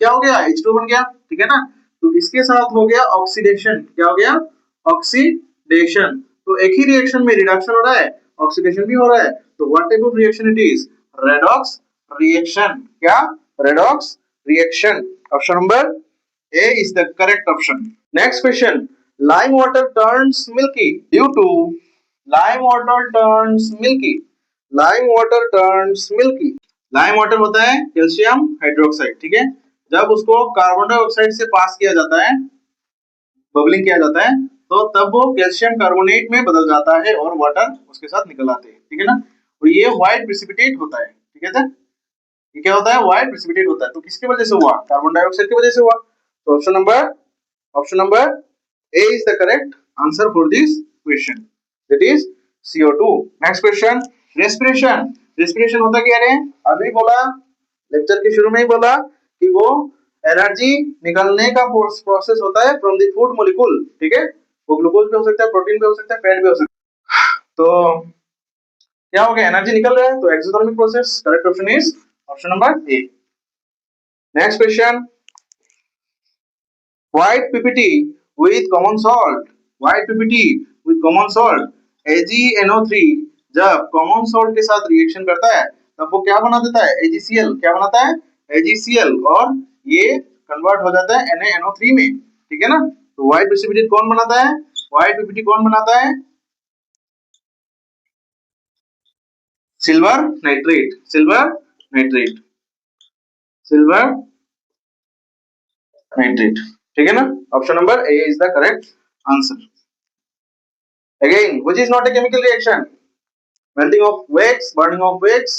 क्या हो गया, H2 बन गया, ठीक है ना। तो इसके साथ हो गया ऑक्सीडेशन। क्या हो गया, ऑक्सीडेशन। तो एक ही रिएक्शन में रिडक्शन हो रहा है, ऑक्सीडेशन भी हो रहा है, तो what type of reaction it is, redox reaction. क्या, redox reaction. Option number A is the correct option. Next question. Lime water turns milky due to, lime water turns milky. Lime water turns milky. Lime water होता है calcium hydroxide, ठीक है। जब उसको carbon dioxide से पास किया जाता है, बबलिंग किया जाता है, तो तब वो कैल्शियम कार्बोनेट में बदल जाता है और वाटर उसके साथ निकल आते हैं, ठीक है ना। और ये व्हाइट प्रेसिपिटेट होता है, ठीक है सर, ये क्या होता है, व्हाइट प्रेसिपिटेट होता है। तो किसकी वजह से हुआ, कार्बन डाइऑक्साइड की वजह से हुआ। तो option number A is the correct answer for this question, that is CO2। Next question, respiration. Respiration होता क्या है, अभी बोला, लेक्चर के शुरू में ही बोला कि वो एनर्जी निकलने का प्रोसेस होता है फ्रॉम द फूड मॉलिक्यूल, ठीक है। वो ग्लूकोज भी हो सकता है, प्रोटीन भी हो सकता है, फैट भी हो सकता है। तो क्या हो गया, एनर्जी निकल रहा है, तो exothermic process. Correct option is option number A. Next question, white PPT with common salt, white PPT with common salt, AgNO3 जब कॉमन सॉल्ट के साथ रिएक्शन करता है तब वो क्या बना देता है, AgCl। क्या बनाता है, AgCl, और ये कन्वर्ट हो जाता है NaNO3 में, ठीक है ना। तो व्हाइट प्रेसिपिटेट कौन बनाता है, व्हाइट PPT कौन बनाता है, silver nitrate, silver nitrate, silver nitrate, ठीक है ना। Option number A is the correct answer. Again, which is not a chemical reaction? Melting of wax, burning of wax,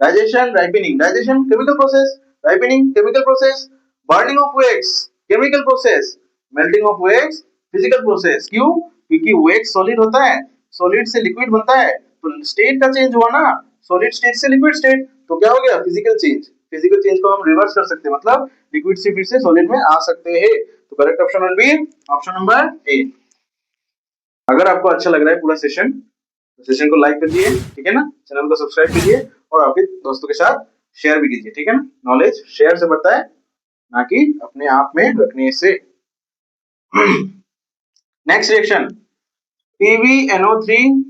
digestion, ripening. Digestion, chemical process. Ripening, chemical process. Burning of wax, chemical process. Melting of wax, physical process. क्यों? क्योंकि wax solid होता है, solid से liquid बनता है, तो state का change हुआ ना, solid state से liquid state, तो क्या हो गया, physical change। फिजिकल चेंज को हम रिवर्स कर सकते हैं, मतलब लिक्विड से फिर से सॉलिड में आ सकते हैं। तो correct option will be option number ए। अगर आपको अच्छा लग रहा है पूरा सेशन, तो सेशन को लाइक करिए, ठीक है ना, चैनल को सब्सक्राइब कीजिए और आपके दोस्तों के साथ शेयर भी कीजिए, ठीक है ना। नॉलेज शेयर से बढ़ता है, ना कि अपने आप में रखने से। Next reaction, PbNO3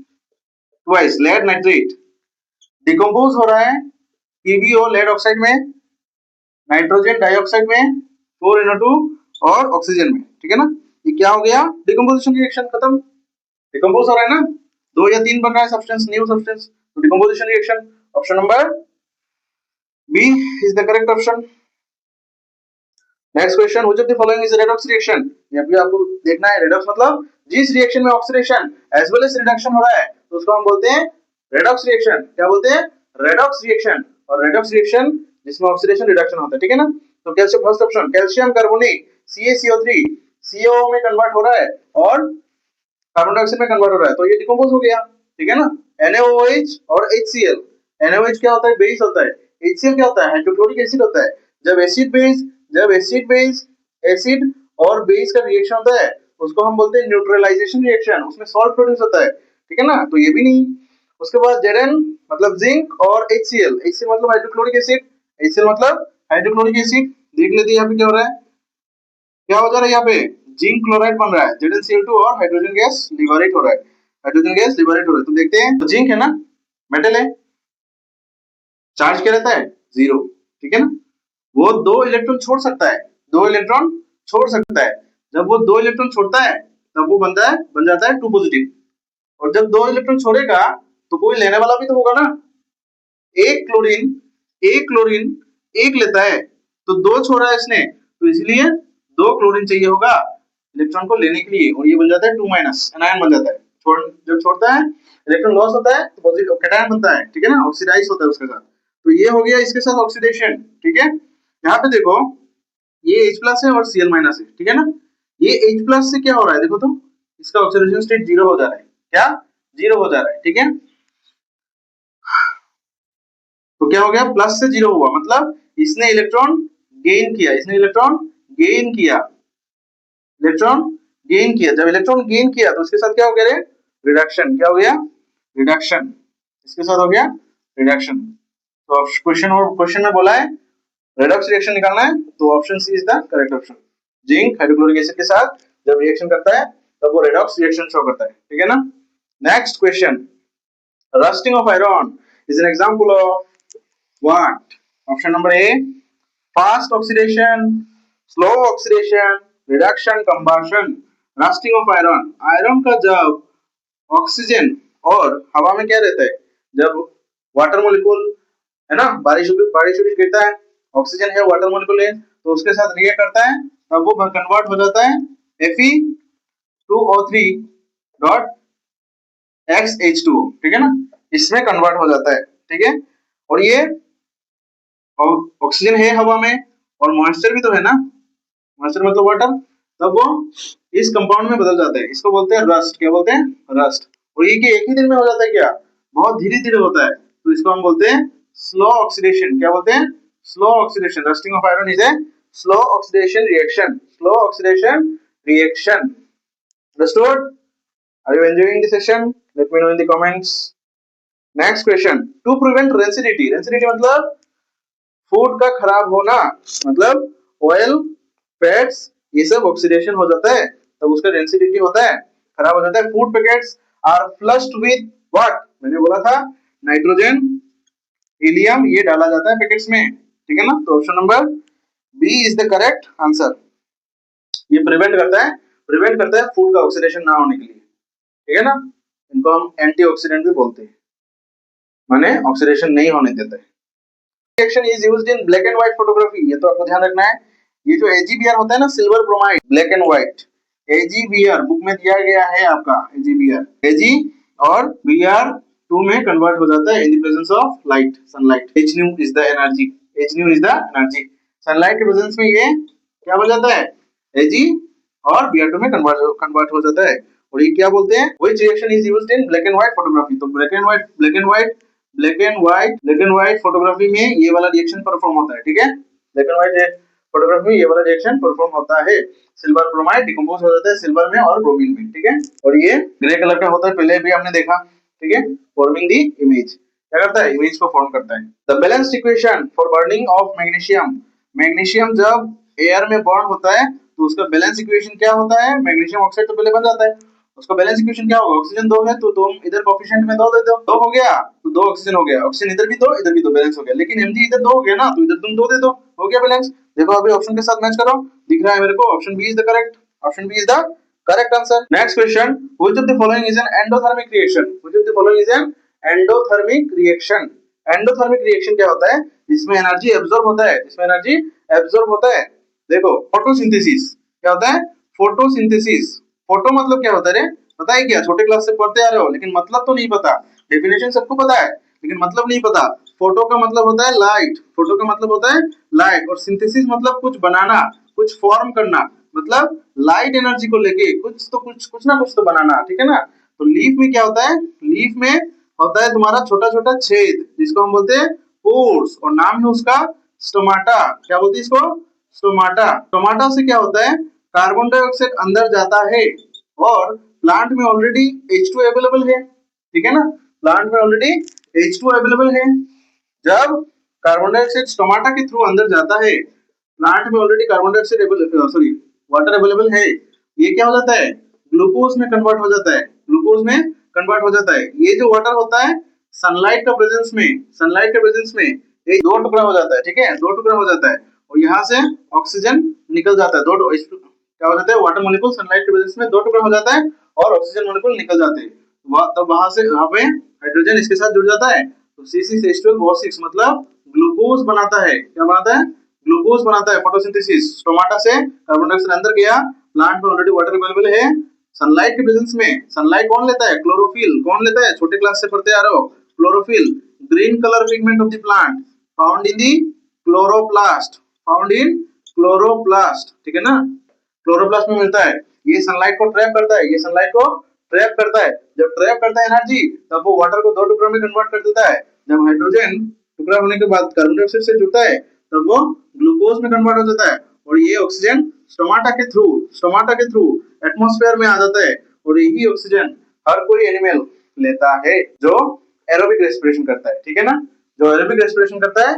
twice lead nitrate decompose हो रहा है PbO लेड ऑक्साइड में, नाइट्रोजन डाइऑक्साइड में, 4NO2 और ऑक्सीजन में, ठीक है ना। ये क्या हो गया, डिकम्पोजिशन रिएक्शन खत्म, डिकम्पोज हो रहा है ना, 2 या 3 बन रहा है सब्सटेंस, न्यू सब्सटेंस, तो decomposition reaction. Option number B is the correct option. Next question, which of the following is redox reaction. ये भी आपको देखना है, रेडॉक्स मतलब जिस रिएक्शन में oxidation as well as reduction हो रहा है तो उसको हम बोलते हैं रेडॉक्स रिएक्शन। क्या बोलते हैं? Redox reaction. और रेडॉक्स रिएक्शन जिसमें ऑक्सीडेशन रिडक्शन होता है, ठीक है ना। तो calcium first option, calcium carbonate CaCO3 CO में कन्वर्ट हो रहा है और कार्बन डाइऑक्साइड में कन्वर्ट हो रहा है, तो ये डिकम्पोज हो गया, ठीक है ना। NaOH और HCl। NaOH क्या होता है? बेस होता है। HCl क्या होता है? हाइड्रोक्लोरिक एसिड होता है। जब एसिड और बेस का रिएक्शन होता है उसको हम बोलते हैं न्यूट्रलाइजेशन रिएक्शन, उसमें सॉल्ट प्रोड्यूस होता है, ठीक है ना। तो ये भी नहीं। उसके बाद Zn मतलब जिंक और HCl। HCl मतलब हाइड्रोक्लोरिक एसिड, HCl मतलब हाइड्रोक्लोरिक एसिड। देख लेते हैं यहाँ पे क्या हो रहा है, क्या हो जा रहा है यहाँ पे, जिंक क्लोराइड बन रहा है, ZnCl2 और हाइड्रोजन गैस लिबरेट हो रहा है, हाइड्रोजन गैस लिबरेट हो रहा है। तो देखते हैं, तो जिंक है ना, मेटल है, चार्ज क्या रहता है? 0, ठीक है ना। वो 2 इलेक्ट्रॉन छोड़ सकता है, 2 इलेक्ट्रॉन छोड़ सकता है। जब वो 2 इलेक्ट्रॉन छोड़ता है तब वो बन जाता है 2 पॉजिटिव। और जब 2 इलेक्ट्रॉन छोड़ेगा तो कोई लेने वाला भी तो होगा ना। एक क्लोरीन एक लेता है तो 2 छोड़ा है इसने, तो इसलिए 2 क्लोरीन चाहिए होगा इलेक्ट्रॉन को लेने के लिए, और ये बन जाता है 2 माइनस, एनायन बन जाता है। जब छोड़ता है इलेक्ट्रॉन लॉस होता है तो पॉजिटिव कैटायन बनता है, ठीक है ना, ऑक्सीडाइज होता है उसके साथ। तो ये हो गया इसके साथ ऑक्सीडेशन, ठीक है। यहाँ पे देखो ये H प्लस है और Cl माइनस है, ठीक है ना। ये H प्लस से क्या हो रहा है देखो, तो इसका ऑक्सीडेशन स्टेट 0 हो जा रहा है, क्या 0 हो जा रहा है, ठीक है। तो क्या हो गया, प्लस से 0 हुआ, मतलब इसने इलेक्ट्रॉन गेन किया, जब इलेक्ट्रॉन गेन किया तो उसके साथ क्या हो गया, रिडक्शन। क्या हो गया? रिडक्शन। इसके साथ हो गया रिडक्शन। तो क्वेश्चन में बोला है रेडॉक्स रिएक्शन निकालना है, तो option C is the correct option. Zinc hydrochloric acid के साथ जब रिएक्शन करता है तब वो रेडॉक्स रिएक्शन शो करता है, ठीक है ना। Next question, rusting of iron is an example of what. Option number A, fast oxidation, slow oxidation, reduction, combustion. Rusting of iron, iron का जब ऑक्सीजन और हवा में क्या रहता है, जब वाटर मॉलिक्यूल है ना, बारिश गिरता है, ऑक्सीजन है, वाटर मॉलिक्यूल है, तो उसके साथ रिएक्ट करता है, तब वो कन्वर्ट हो जाता है Fe2O3 डॉट XH2, ठीक है ना, इसमें कन्वर्ट हो जाता है, ठीक है। और ये ऑक्सीजन है हवा में और मॉइस्चर भी तो है ना, मॉइस्चर मतलब वाटर, तब वो इस कंपाउंड में बदल जाता है, इसको बोलते हैं रस्ट। क्या बोलते हैं? रस्ट। और ये कि एक ही दिन में हो जाता है क्या, बहुत धीरे धीरे होता है, तो इसको हम बोलते हैं स्लो ऑक्सीडेशन। क्या बोलते हैं? Slow oxidation. Rusting of iron is a slow oxidation reaction, slow oxidation reaction. Understood? Are you enjoying the session? Let me know in the comments. Next question, to prevent rancidity. Rancidity मतलब food का खराब होना, मतलब oil, fats, ये सब oxidation हो जाता है तब उसका रेंसिडिटी होता है, खराब हो जाता है। Food packets are flushed with what, मैंने बोला था नाइट्रोजन, हीलियम, ये डाला जाता है पैकेट्स में, ठीक है ना। तो option number B is the correct answer. ये प्रिवेंट करता है फूड का ऑक्सीडेशन ना होने के लिए, ठीक है ना। इनको हम एंटीऑक्सीडेंट भी बोलते हैं, माने ऑक्सीडेशन नहीं होने देते हैं। Reaction is used in black and white photography, ये तो आपको ध्यान रखना है। ये जो AgBr होता है ना, silver bromide, black and white, AgBr book में दिया गया है आपका, AgBr, Ag और Br2 में कन्वर्ट हो जाता है in the presence of light, sunlight. Hnu is the energy, sunlight के प्रेजेंस में ये क्या बन जाता है, Ag और Br2 में कन्वर्ट हो जाता है। और ये क्या बोलते हैं, which reaction is used in black and white photography. तो ब्लैक एंड व्हाइट फोटोग्राफी में ये वाला रिएक्शन परफॉर्म होता है, ठीक है। ब्लैक एंड व्हाइट फोटोग्राफी में ये वाला रिएक्शन परफॉर्म होता है। सिल्वर ब्रोमाइड डिकम्पोज हो जाता है सिल्वर में और ब्रोमीन में, ठीक है। और ये ग्रे कलर का होता है, पहले भी हमने देखा, ठीक है। फॉर्मिंग द इमेज, क्या करता है, इमेज को फॉर्म करता है। The balanced equation for burning of magnesium, magnesium जब एयर में बर्न होता है तो उसका बैलेंस इक्वेशन क्या होता है, मैग्नीशियम ऑक्साइड तो पहले बन जाता है, उसका बैलेंस इक्वेशन क्या होगा, ऑक्सीजन 2 है तो तुम इधर कोएफिशिएंट में 2 दे दो, 2 हो गया तो 2 ऑक्सीजन हो गया, ऑक्सीजन इधर भी 2 इधर भी 2, बैलेंस हो गया। लेकिन Mg इधर 2 हो गया ना, तो इधर तुम 2 दे दो, हो गया बैलेंस। देखो अभी ऑप्शन के साथ मैच करो, दिख रहा है मेरे को, option B is the correct, option B is the correct answer. Next question, which of the following is an endothermic reaction, which of the following is an endothermic reaction. Endothermic reaction क्या होता है, जिसमें energy absorb होता है, जिसमें energy absorb होता है। देखो फोटोसिंथेसिस क्या होता है, फोटोसिंथेसिस। फोटो मतलब क्या होता है रे, पता है क्या, छोटे क्लास से पढ़ते आ रहे हो लेकिन मतलब तो नहीं पता। डेफिनेशन सबको पता है लेकिन मतलब नहीं पता। फोटो का मतलब होता है लाइट, फोटो का मतलब होता है लाइट, और सिंथेसिस मतलब कुछ बनाना, कुछ फॉर्म करना, मतलब लाइट एनर्जी को लेके कुछ ना कुछ तो बनाना, ठीक है ना। तो लीफ में क्या होता है, लीफ में होता है तुम्हारा छोटा छोटा छेद, जिसको हम बोलते हैं पोर्स, और नाम है उसका स्टोमाटा। क्या बोलते हैं इसको, स्टोमाटा। स्टोमाटा से क्या होता है, कार्बन डाइऑक्साइड अंदर जाता है, और प्लांट में ऑलरेडी H2 अवेलेबल है, ठीक है ना, प्लांट में ऑलरेडी H2 अवेलेबल है। जब कार्बन डाइऑक्साइड स्टोमाटा के थ्रू अंदर जाता है, प्लांट में already carbon dioxide sorry water available है, ये क्या हो जाता है, ग्लूकोज में कन्वर्ट हो जाता है, ग्लूकोज में कन्वर्ट हो जाता है। ये जो वाटर होता है सनलाइट का प्रेजेंस में, सनलाइट के प्रेजेंस में ये दो टुकड़ा हो जाता है, ठीक है, दो टुकड़ा हो जाता है, और यहाँ से ऑक्सीजन निकल जाता है, दो क्या हो जाता है, वाटर मॉलिक्यूल सनलाइट के प्रेजेंस में दो टुकड़ा हो जाता है और ऑक्सीजन मॉलिक्यूल निकल जाते हैं। तब वहां से यहाँ पे हाइड्रोजन इसके साथ जुड़ जाता है, तो C6H12O6 मतलब ग्लूकोज बनाता है। क्या बनाता है, ग्लूकोज बनाता है, फोटोसिंथेसिस। स्टोमाटा से कार्बन डाइऑक्साइड अंदर गया, प्लांट में ऑलरेडी वाटर अवेलेबल है, सनलाइट के प्रेजेंस में। सनलाइट कौन लेता है, क्लोरोफिल। कौन लेता है, छोटे क्लास से पढ़ते आ रहे हो, chlorophyll, green colour pigment of the plant found in the chloroplast, found in chloroplast, ठीक है ना, क्लोरोप्लास्ट में मिलता है। ये सनलाइट को ट्रैप करता है, ये सनलाइट को ट्रैप करता है। जब ट्रैप करता है एनर्जी, तब वो वाटर को दो टुकड़ों में कन्वर्ट कर देता है। जब हाइड्रोजन टुकड़ा होने के बाद कार्बन डाइऑक्साइड से जुड़ता है, तब वो ग्लूकोज में कन्वर्ट हो जाता है, और ये ऑक्सीजन स्टोमाटा के थ्रू एटमॉस्फेयर में आ जाता है, और यही ऑक्सीजन हर कोई एनिमल लेता है जो एरोबिक रेस्पिरेशन करता है, ठीक है ना। जो एरोबिक रेस्पिरेशन करता है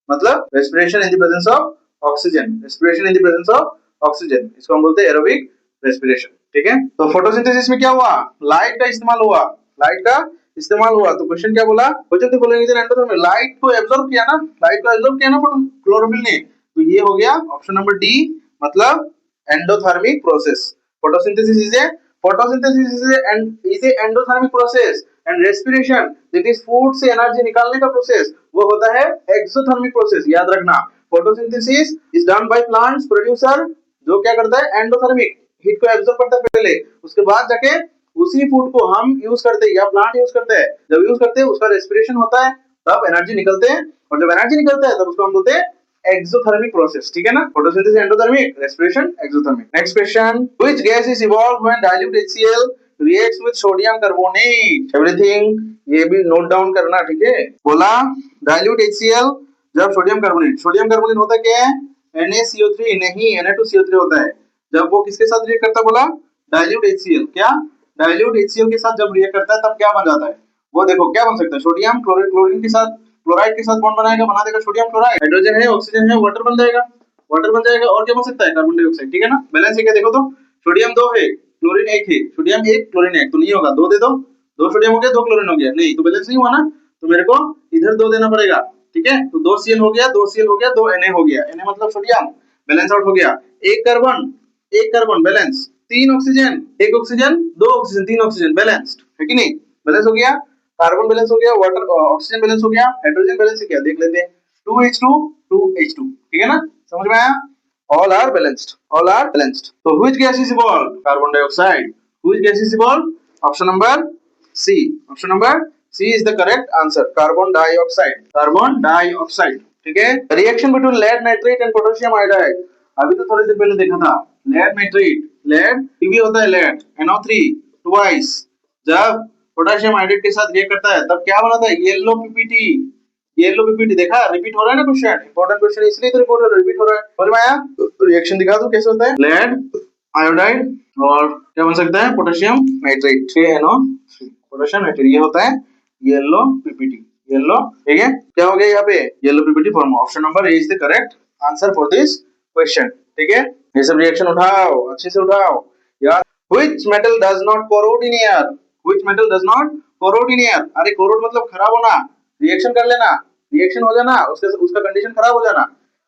मतलब respiration in the presence of oxygen, respiration in the presence of oxygen, इसको हम बोलते हैं एरोबिक रेस्पिरेशन, ठीक है। तो फोटोसिंथेसिस में क्या हुआ, लाइट का इस्तेमाल हुआ, लाइट का इस्तेमाल हुआ। तो क्वेश्चन क्या बोला, एंडोथर्मिक, लाइट को एब्जॉर्ब किया ना, लाइट को एब्जॉर्ब किया ना क्लोरोफिल ने, तो ये हो गया ऑप्शन नंबर डी, मतलब endothermic process. Photosynthesis is a endothermic process, and respiration that is food से एनर्जी निकालने का प्रोसेस, वो होता है एक्सोथर्मिक प्रोसेस। याद रखना, photosynthesis is done by plants producer, जो क्या करता है, एंडोथर्मिक, हीट को एब्जॉर्ब करता है पहले, उसके बाद जाके उसी फूड को हम यूज करते हैं या प्लांट यूज करते हैं। जब यूज करते हैं उसका रेस्पिरेशन होता है, तब एनर्जी निकलते हैं, और जब एनर्जी निकलता है तब उसको हम बोलते हैं एक्सोथर्मिक प्रोसेस, ठीक है ना। Photosynthesis endothermic, respiration exothermic. Next question, which gas is evolve when dilute HCl reacts with sodium carbonate. Everything ये भी नोट डाउन करना, ठीक है। बोला डाइल्यूट HCl जब सोडियम कार्बोनेट होता क्या है, Na CO3 नहीं, Na2CO3 होता है। जब वो किसके साथ रिएक्ट करता है, बोला डाइल्यूट HCl, क्या डाइल्यूट HCl के साथ जब रिएक्ट करता है तब क्या बन जाता है, वो देखो क्या बन सकता है, सोडियम क्लोरीन के साथ, क्लोराइड के साथ बॉन्ड बनाएगा, बना देगा सोडियम क्लोराइड, हाइड्रोजन है, ऑक्सीजन है, वाटर बन जाएगा, और क्या बन सकता है, कार्बन डाइऑक्साइड, ठीक है ना। बैलेंस है क्या, देखो तो सोडियम 2 है, क्लोरीन 1 है, सोडियम 1 क्लोरीन 1, तो नहीं होगा, 2 दे दो, 2 सोडियम हो गया, 2 क्लोरीन हो गया, नहीं तो बैलेंस नहीं हुआ ना, तो मेरे को इधर 2 देना पड़ेगा, ठीक है। तो 2 Cl हो गया, 2 Cl हो गया, 2 Na हो गया, Na मतलब सोडियम, बैलेंस आउट हो गया। एक carbon balance, 3 oxygen, 1 oxygen, 2 oxygen, 3 oxygen, balanced है कि नहीं, बैलेंस हो गया। कार्बन बैलेंस हो गया, वाटर ऑक्सीजन बैलेंस हो गया, हाइड्रोजन बैलेंस है क्या, देख लेते हैं, 2H2, ठीक है ना, समझ में आया। All are balanced. So which gas is evolved? Carbon dioxide. Which gas is evolved? Option number C. Option number C is the correct answer. Carbon dioxide. ठीक है। Reaction between lead nitrate and potassium iodide. अभी तो थोड़ी देर पहले देखा था, lead nitrate, lead Pb होता है lead, NO3 twice. जब पोटेशियम आयोडाइड के साथ रिएक्ट करता है तब क्या बनाता है, येलो पीपीटी, देखा रिपीट हो रहा है ना क्वेश्चन, इंपॉर्टेंट क्वेश्चन इसलिए तो रिपीट हो रहा है। समझ में आया, रिएक्शन दिखा दो कैसे होता है, लेड आयोडाइड और क्या बन सकता है, पोटेशियम नाइट्रेट, पोटेशियम नाइट्रेट, ये होता है येलो पीपीटी, ठीक है। क्या हो गया यहाँ पे, yellow PPT form. Option number A is the correct answer for this question, ठीक है। ये सब रिएक्शन उठाओ, अच्छे से उठाओ यार। Which metal does not corrode in air, which metal does not corrode in air, अरे कोरोड मतलब खराब होना, रिएक्शन कर लेना, रिएक्शन हो जाना, उसका कंडीशन खराब हो जाना।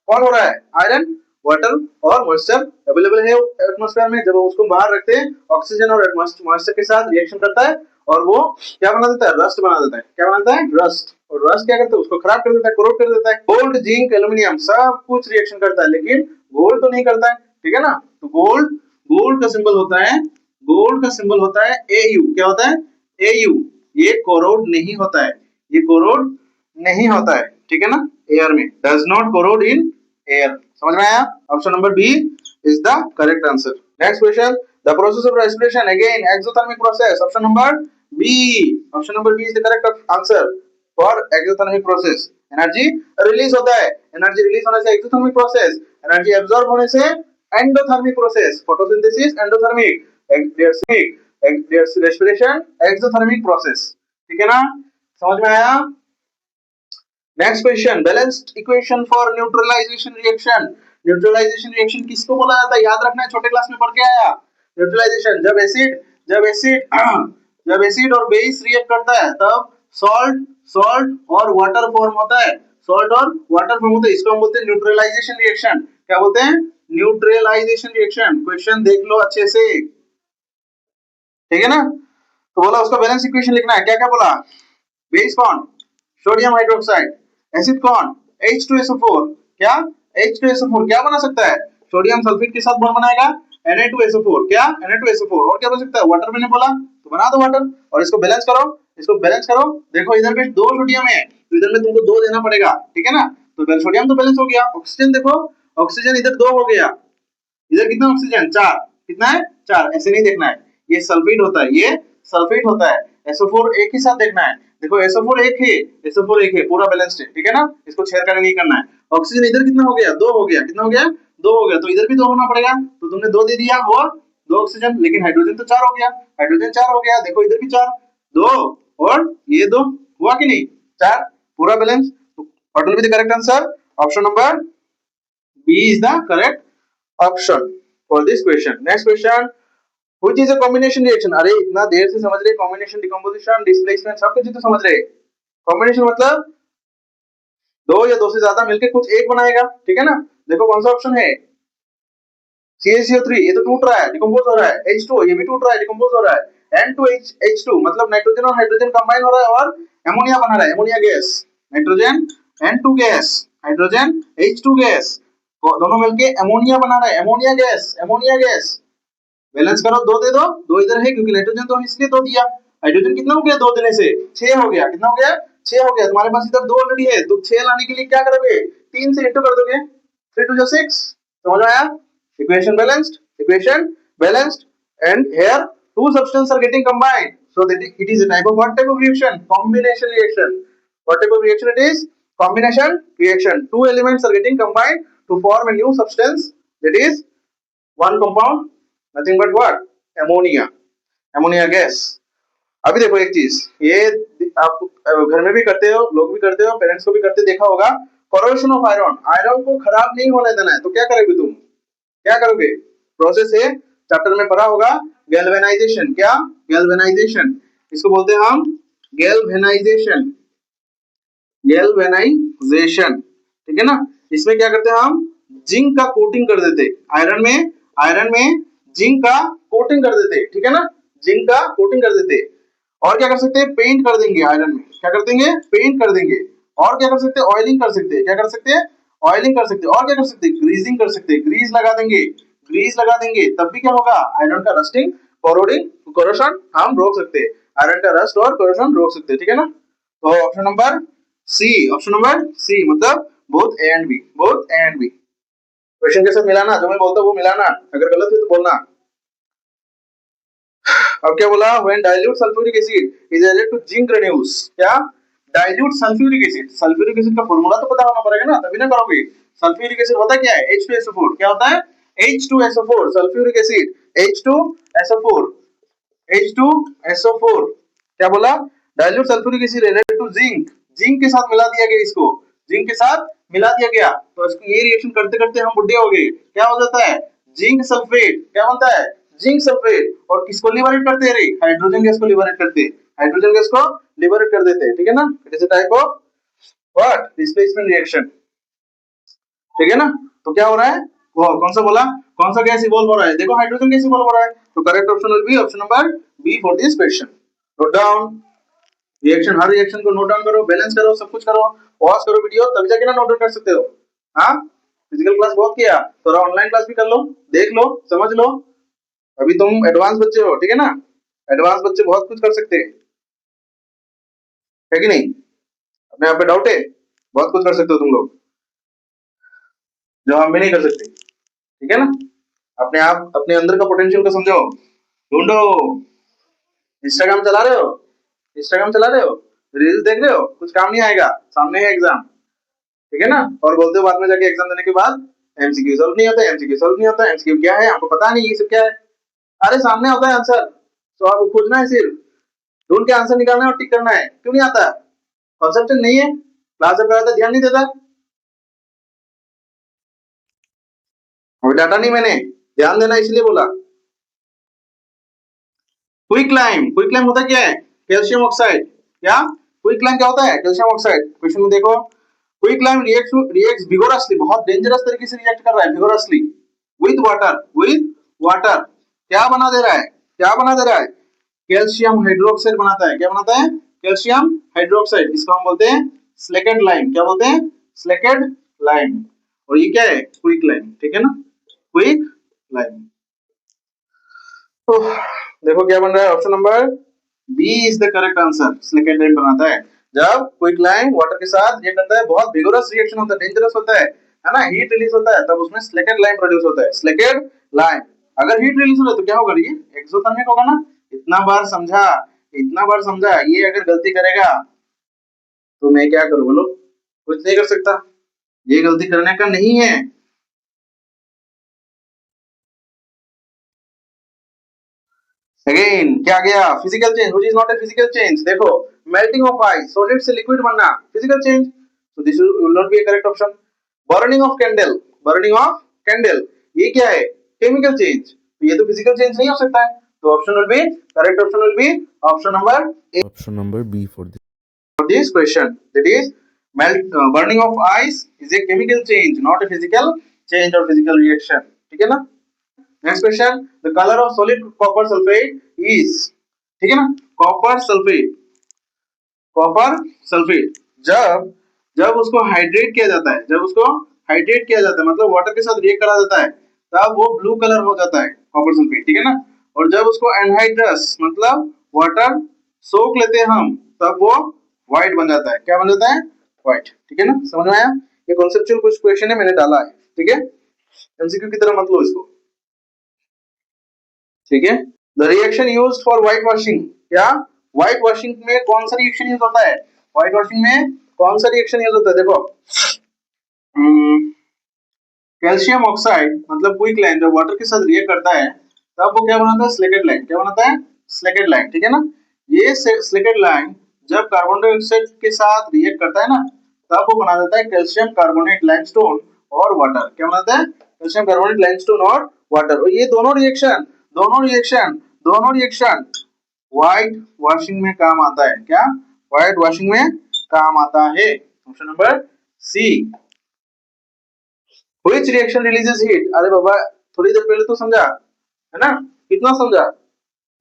कौन हो रहा है, आयरन, वाटर और मॉइस्चर अवेलेबल है एटमॉस्फेयर में, जब उसको बाहर रखते हैं ऑक्सीजन और मॉइस्चर के साथ रिएक्शन करता है और वो क्या बना देता है, रस्ट बना देता है। क्या बनाता है, रस्ट, और रस्ट क्या करता है, उसको खराब कर देता है, करोड कर देता है। गोल्ड, जिंक, एल्यूमिनियम सब कुछ रिएक्शन करता है, लेकिन गोल्ड तो नहीं करता है, ठीक है ना। तो गोल्ड का सिंबल होता है, गोल्ड का सिंबल होता है Au। क्या होता है? Au। ये कोरोड नहीं होता है, ये कोरोड नहीं होता है, ठीक है ना, एयर में, does not corrode in air. समझ में आया? Option number B is the correct answer. Next question, the process of respiration, again exothermic process, option number B, option number B is the correct answer for exothermic process. Energy release होता है, energy release होने से exothermic process, energy absorb होने से endothermic process, photosynthesis endothermic, respiration exothermic process, ठीक है ना, समझ में आया? Next question, balanced equation for neutralisation reaction. Neutralisation reaction किसको बोला जाता है? याद रखना है, छोटे क्लास में पढ़ के आया। न्यूट्रलाइजेशन जब एसिड और बेस रिएक्ट करता है तब सॉल्ट और वाटर फॉर्म होता है, सॉल्ट और वाटर फॉर्म होता है, इसको हम बोलते हैं न्यूट्रलाइजेशन रिएक्शन। क्या बोलते हैं? Neutralisation reaction. क्वेश्चन देख लो अच्छे से, ठीक है ना। तो बोला उसका बैलेंस इक्वेशन लिखना है, क्या क्या बोला? बेस कौन? Sodium hydroxide. एसिड कौन? H2SO4। क्या? H2SO4 क्या बना सकता है? सोडियम सल्फेट के साथ बॉन्ड बनाएगा Na2SO4। क्या? Na2SO4। और क्या बन सकता है? वाटर मैंने बोला तो बना दो वाटर। और इसको बैलेंस करो, इसको बैलेंस करो। देखो इधर पे 2 सोडियम है, तो इधर में तुमको 2 देना पड़ेगा, ठीक है ना। तो सोडियम तो बैलेंस हो गया। ऑक्सीजन देखो, ऑक्सीजन इधर 2 हो गया, इधर कितना ऑक्सीजन? 4। कितना है? 4। ऐसे नहीं देखना है, ये सल्फेट होता है, ये सल्फेट होता है। SO4 एक ही साथ देखना है। देखो SO4 एक है, SO4 एक है, पूरा बैलेंस्ड है, ठीक है ना, इसको छेड़खानी नहीं करना है। ऑक्सीजन इधर कितना हो गया? 2 हो गया। कितना हो गया? 2 हो गया। तो इधर भी 2 होना पड़ेगा, तो तुमने 2 दे दिया, हुआ 2 ऑक्सीजन, लेकिन हाइड्रोजन तो 4 हो गया, हाइड्रोजन 4 हो गया। देखो इधर भी 4, 2 और ये 2, हुआ कि नहीं? 4, पूरा balance. What will be the correct answer? Option number B is the correct option for this question. Next question, which is a combination reaction? अरे इतना देर से समझ रहे, combination, decomposition, displacement सब कुछ तो समझ रहे। combination मतलब 2 या 2 से ज्यादा मिलके कुछ एक बनाएगा, ठीक है ना। देखो कौन सा ऑप्शन है? CaCO3, ये तो टूट रहा है, डिकम्पोज हो रहा है। H2, ये भी टूट रहा है, डिकम्पोज हो रहा है। N2H2 मतलब नाइट्रोजन और हाइड्रोजन कंबाइन हो रहा है और अमोनिया बना रहा है, ammonia gas. Nitrogen N2 gas, hydrogen H2 gas, दोनों मिलके अमोनिया बना रहा है, ammonia gas, ammonia gas. Balance करो, 2 दे दो, 2 इधर है क्योंकि नाइट्रोजन तो इसलिए 2 दिया। हाइड्रोजन कितना हो गया? 2 देने से 6 हो गया। कितना हो गया? 6 हो गया। तुम्हारे पास इधर 2 ऑलरेडी है, तो 6 लाने के लिए क्या करोगे? 3 से इंटू कर दोगे, 3 2 6। समझ में आया? Equation balanced, and here 2 substances are getting combined, so that it is a type of what type of reaction? Combination reaction. What type of reaction it is? Combination reaction. 2 elements are getting combined to form a new substance, that is one compound, nothing but what? Ammonia, ammonia gas. अभी देखो एक चीज, ये आप घर में भी करते हो, लोग भी करते हो, पेरेंट्स को भी करते देखा होगा। corrosion of iron, आयरन को खराब नहीं होने देना है, तो क्या करोगे तुम? क्या करोगे? प्रोसेस है, चैप्टर में पढ़ा होगा, गैल्वेनाइजेशन। क्या? गैल्वेनाइजेशन, इसको बोलते हैं हम गैल्वेनाइजेशन, गैल्वेनाइजेशन, ठीक है ना। इसमें क्या करते हैं हम? जिंक का कोटिंग कर देते आयरन में जिंक का कोटिंग कर देते, ठीक है ना, जिंक का कोटिंग कर देते। और क्या कर सकते हैं? पेंट कर देंगे आयरन में। क्या कर देंगे? पेंट कर देंगे। और क्या कर सकते हैं? ऑयलिंग कर सकते हैं। क्या कर सकते हैं? ऑयलिंग कर सकते हैं। और क्या कर सकते हैं? ग्रीजिंग कर सकते हैं, ग्रीस लगा देंगे, ग्रीस लगा देंगे, तब भी क्या होगा? आयरन का रस्टिंग, कोरोशन हम रोक सकते हैं, आयरन का रस्ट और कोरोशन रोक सकते हैं, ठीक है ना। तो option number C, option number C मतलब both A and B, both A and B. Question के साथ मिलाना, जो मैं बोलता हूँ वो मिलाना, अगर गलत है तो बोलना। अब क्या बोला? When dilute sulphuric acid is added to zinc granules. क्या? Dilute sulphuric acid, sulphuric acid का फार्मूला तो पता होना पड़ेगा ना, तभी ना करोगे। सल्फ्यूरिक एसिड होता क्या है? H2SO4। क्या होता है? H2SO4, sulphuric acid H2SO4, H2SO4। क्या बोला? Dilute sulphuric acid added to zinc, zinc के साथ मिला दिया गया, इसको जिंक के साथ मिला दिया गया, तो इसको ये रिएक्शन करते करते हम बुढ़े हो गए। क्या हो जाता है? Zinc sulphate. क्या बनता है? Zinc sulphate. और किसको लिबरेट करते हैं? हाइड्रोजन गैस को लिबरेट करते हैं, हाइड्रोजन गैस को लिबरेट कर देते हैं, ठीक है ना। It is a type of what? Displacement reaction, ठीक है ना। तो क्या हो रहा है? वो कौन सा बोला? कौन सा गैस इवॉल्व हो रहा है? देखो हाइड्रोजन गैस इवॉल्व हो रहा है, तो correct option will be option number B for this question. Note down. Reaction, हर रिएक्शन को नोट डाउन करो, बैलेंस करो, सब कुछ करो, पॉज करो वीडियो, तभी जाके ना नोट डाउन कर सकते हो। हाँ, फिजिकल क्लास बहुत किया, थोड़ा ऑनलाइन क्लास भी कर लो, देख लो, समझ लो। अभी तुम एडवांस बच्चे हो, ठीक है ना, एडवांस बच्चे बहुत कुछ कर सकते हैं, है कि नहीं? अपने आप पे डाउट है? बहुत कुछ कर सकते हो तुम लोग, जो हम भी नहीं कर सकते, ठीक है ना? अपने आप, अपने अंदर का पोटेंशियल को समझो, ढूंढो। इंस्टाग्राम चला रहे हो, इंस्टाग्राम चला रहे हो, रील्स देख रहे हो, कुछ काम नहीं आएगा, सामने है एग्जाम, ठीक है ना? और बोलते हो बाद में जाके एग्जाम देने के बाद एमसीक्यू सॉल्व नहीं होता, एमसीक्यू सॉल्व नहीं होता, एमसीक्यू क्या है आपको पता नहीं, ये सब क्या है? अरे सामने होता है आंसर, तो आपको खोजना है, सिर्फ ढूंढ के आंसर निकालना है और टिक करना है। क्यों नहीं आता? कॉन्सेप्ट नहीं है, क्लास जब कराता ध्यान नहीं देता, और डाटा नहीं, मैंने ध्यान देना इसलिए बोला। क्विक लाइम, क्विक लाइम होता क्या है? Calcium oxide. क्या क्विक लाइम क्या होता है? Calcium oxide. क्वेश्चन में देखो, क्विक लाइम रिएक्ट्स विगोरसली, बहुत डेंजरस तरीके से रिएक्ट कर रहा है vigorously with water, with water. क्या बना दे रहा है? क्या बना दे रहा है? कैल्शियम हाइड्रोक्साइड बनाता है। क्या बनाता है? Calcium hydroxide. इसको हम बोलते हैं स्लेकेट लाइम। क्या बोलते हैं? स्लेकेट लाइम। और ये क्या है? क्विक लाइम, ठीक है ना, क्विक लाइम। तो देखो क्या बन रहा है, option number B is the correct answer. Slaked lime बनाता है जब क्विक लाइम वाटर के साथ ये करता है, बहुत विगोरस रिएक्शन होता है, डेंजरस होता है ना, हीट रिलीज होता है, तब उसमें स्लिकेट लाइम प्रोड्यूस होता है। स्लिकेट लाइम, अगर हीट रिलीज हो रहा है तो क्या होगा? ये एक्सोथर्मिक होगा ना। इतना बार समझा, इतना बार समझा, ये अगर गलती करेगा तो मैं क्या करूं बोलो? कुछ नहीं कर सकता, ये गलती करने का नहीं है। अगेन क्या गया? Physical change, which is not a physical change. देखो, मेल्टिंग ऑफ आइस, सॉलिड से लिक्विड बनना, physical change, so this will not be A correct option. Burning of candle, burning of candle, ये क्या है? केमिकल चेंज, तो ये तो physical change नहीं हो सकता है, तो option will B, correct option will be option number A Option number B for this. for this question, that is burning of ice is a chemical change, not a physical change or physical reaction, ठीक है ना? Next question, the colour of solid copper sulphate is, ठीक है ना, copper sulphate, copper sulphate जब जब उसको hydrate किया जाता है, जब उसको हाइड्रेट किया जाता है, मतलब वाटर के साथ रिएक्ट करा जाता है, तब वो ब्लू कलर हो जाता है कॉपर सल्फेट, ठीक है ना। और जब उसको एनहाइड्रस, मतलब वाटर सोख लेते हैं हम, तब वो व्हाइट बन जाता है। क्या बन जाता है? व्हाइट, ठीक है ना, समझ में आया? ये कॉन्सेप्चुअल कुछ क्वेश्चन है, मैंने डाला है, ठीक है, एमसीक्यू की तरह मत लो इसको, ठीक है। The reaction used for white washing, क्या व्हाइट वॉशिंग में कौन सा रिएक्शन यूज होता है? व्हाइट वॉशिंग में कौन सा रिएक्शन यूज होता है? देखो, कैल्शियम ऑक्साइड, मतलब क्विक लाइम, जब वाटर के साथ रिएक्ट करता है तब वो क्या बनाता है? स्लेकेट लाइम। क्या बनाता है? स्लेकेट लाइम, ठीक है ना। ये स्लेकेट लाइम जब कार्बन डाइऑक्साइड के साथ रिएक्ट करता है ना, तब वो बना देता है कैल्शियम कार्बोनेट लाइमस्टोन और वाटर। क्या बनाता है? कैल्शियम कार्बोनेट लाइमस्टोन और वाटर। और ये दोनों रिएक्शन, दोनों रिएक्शन, दोनों रिएक्शन व्हाइट वॉशिंग में काम आता है। क्या व्हाइट वॉशिंग में काम आता है? Option number C. Which reaction releases heat? अरे बाबा, थोड़ी देर पहले तो समझा है ना, कितना समझा?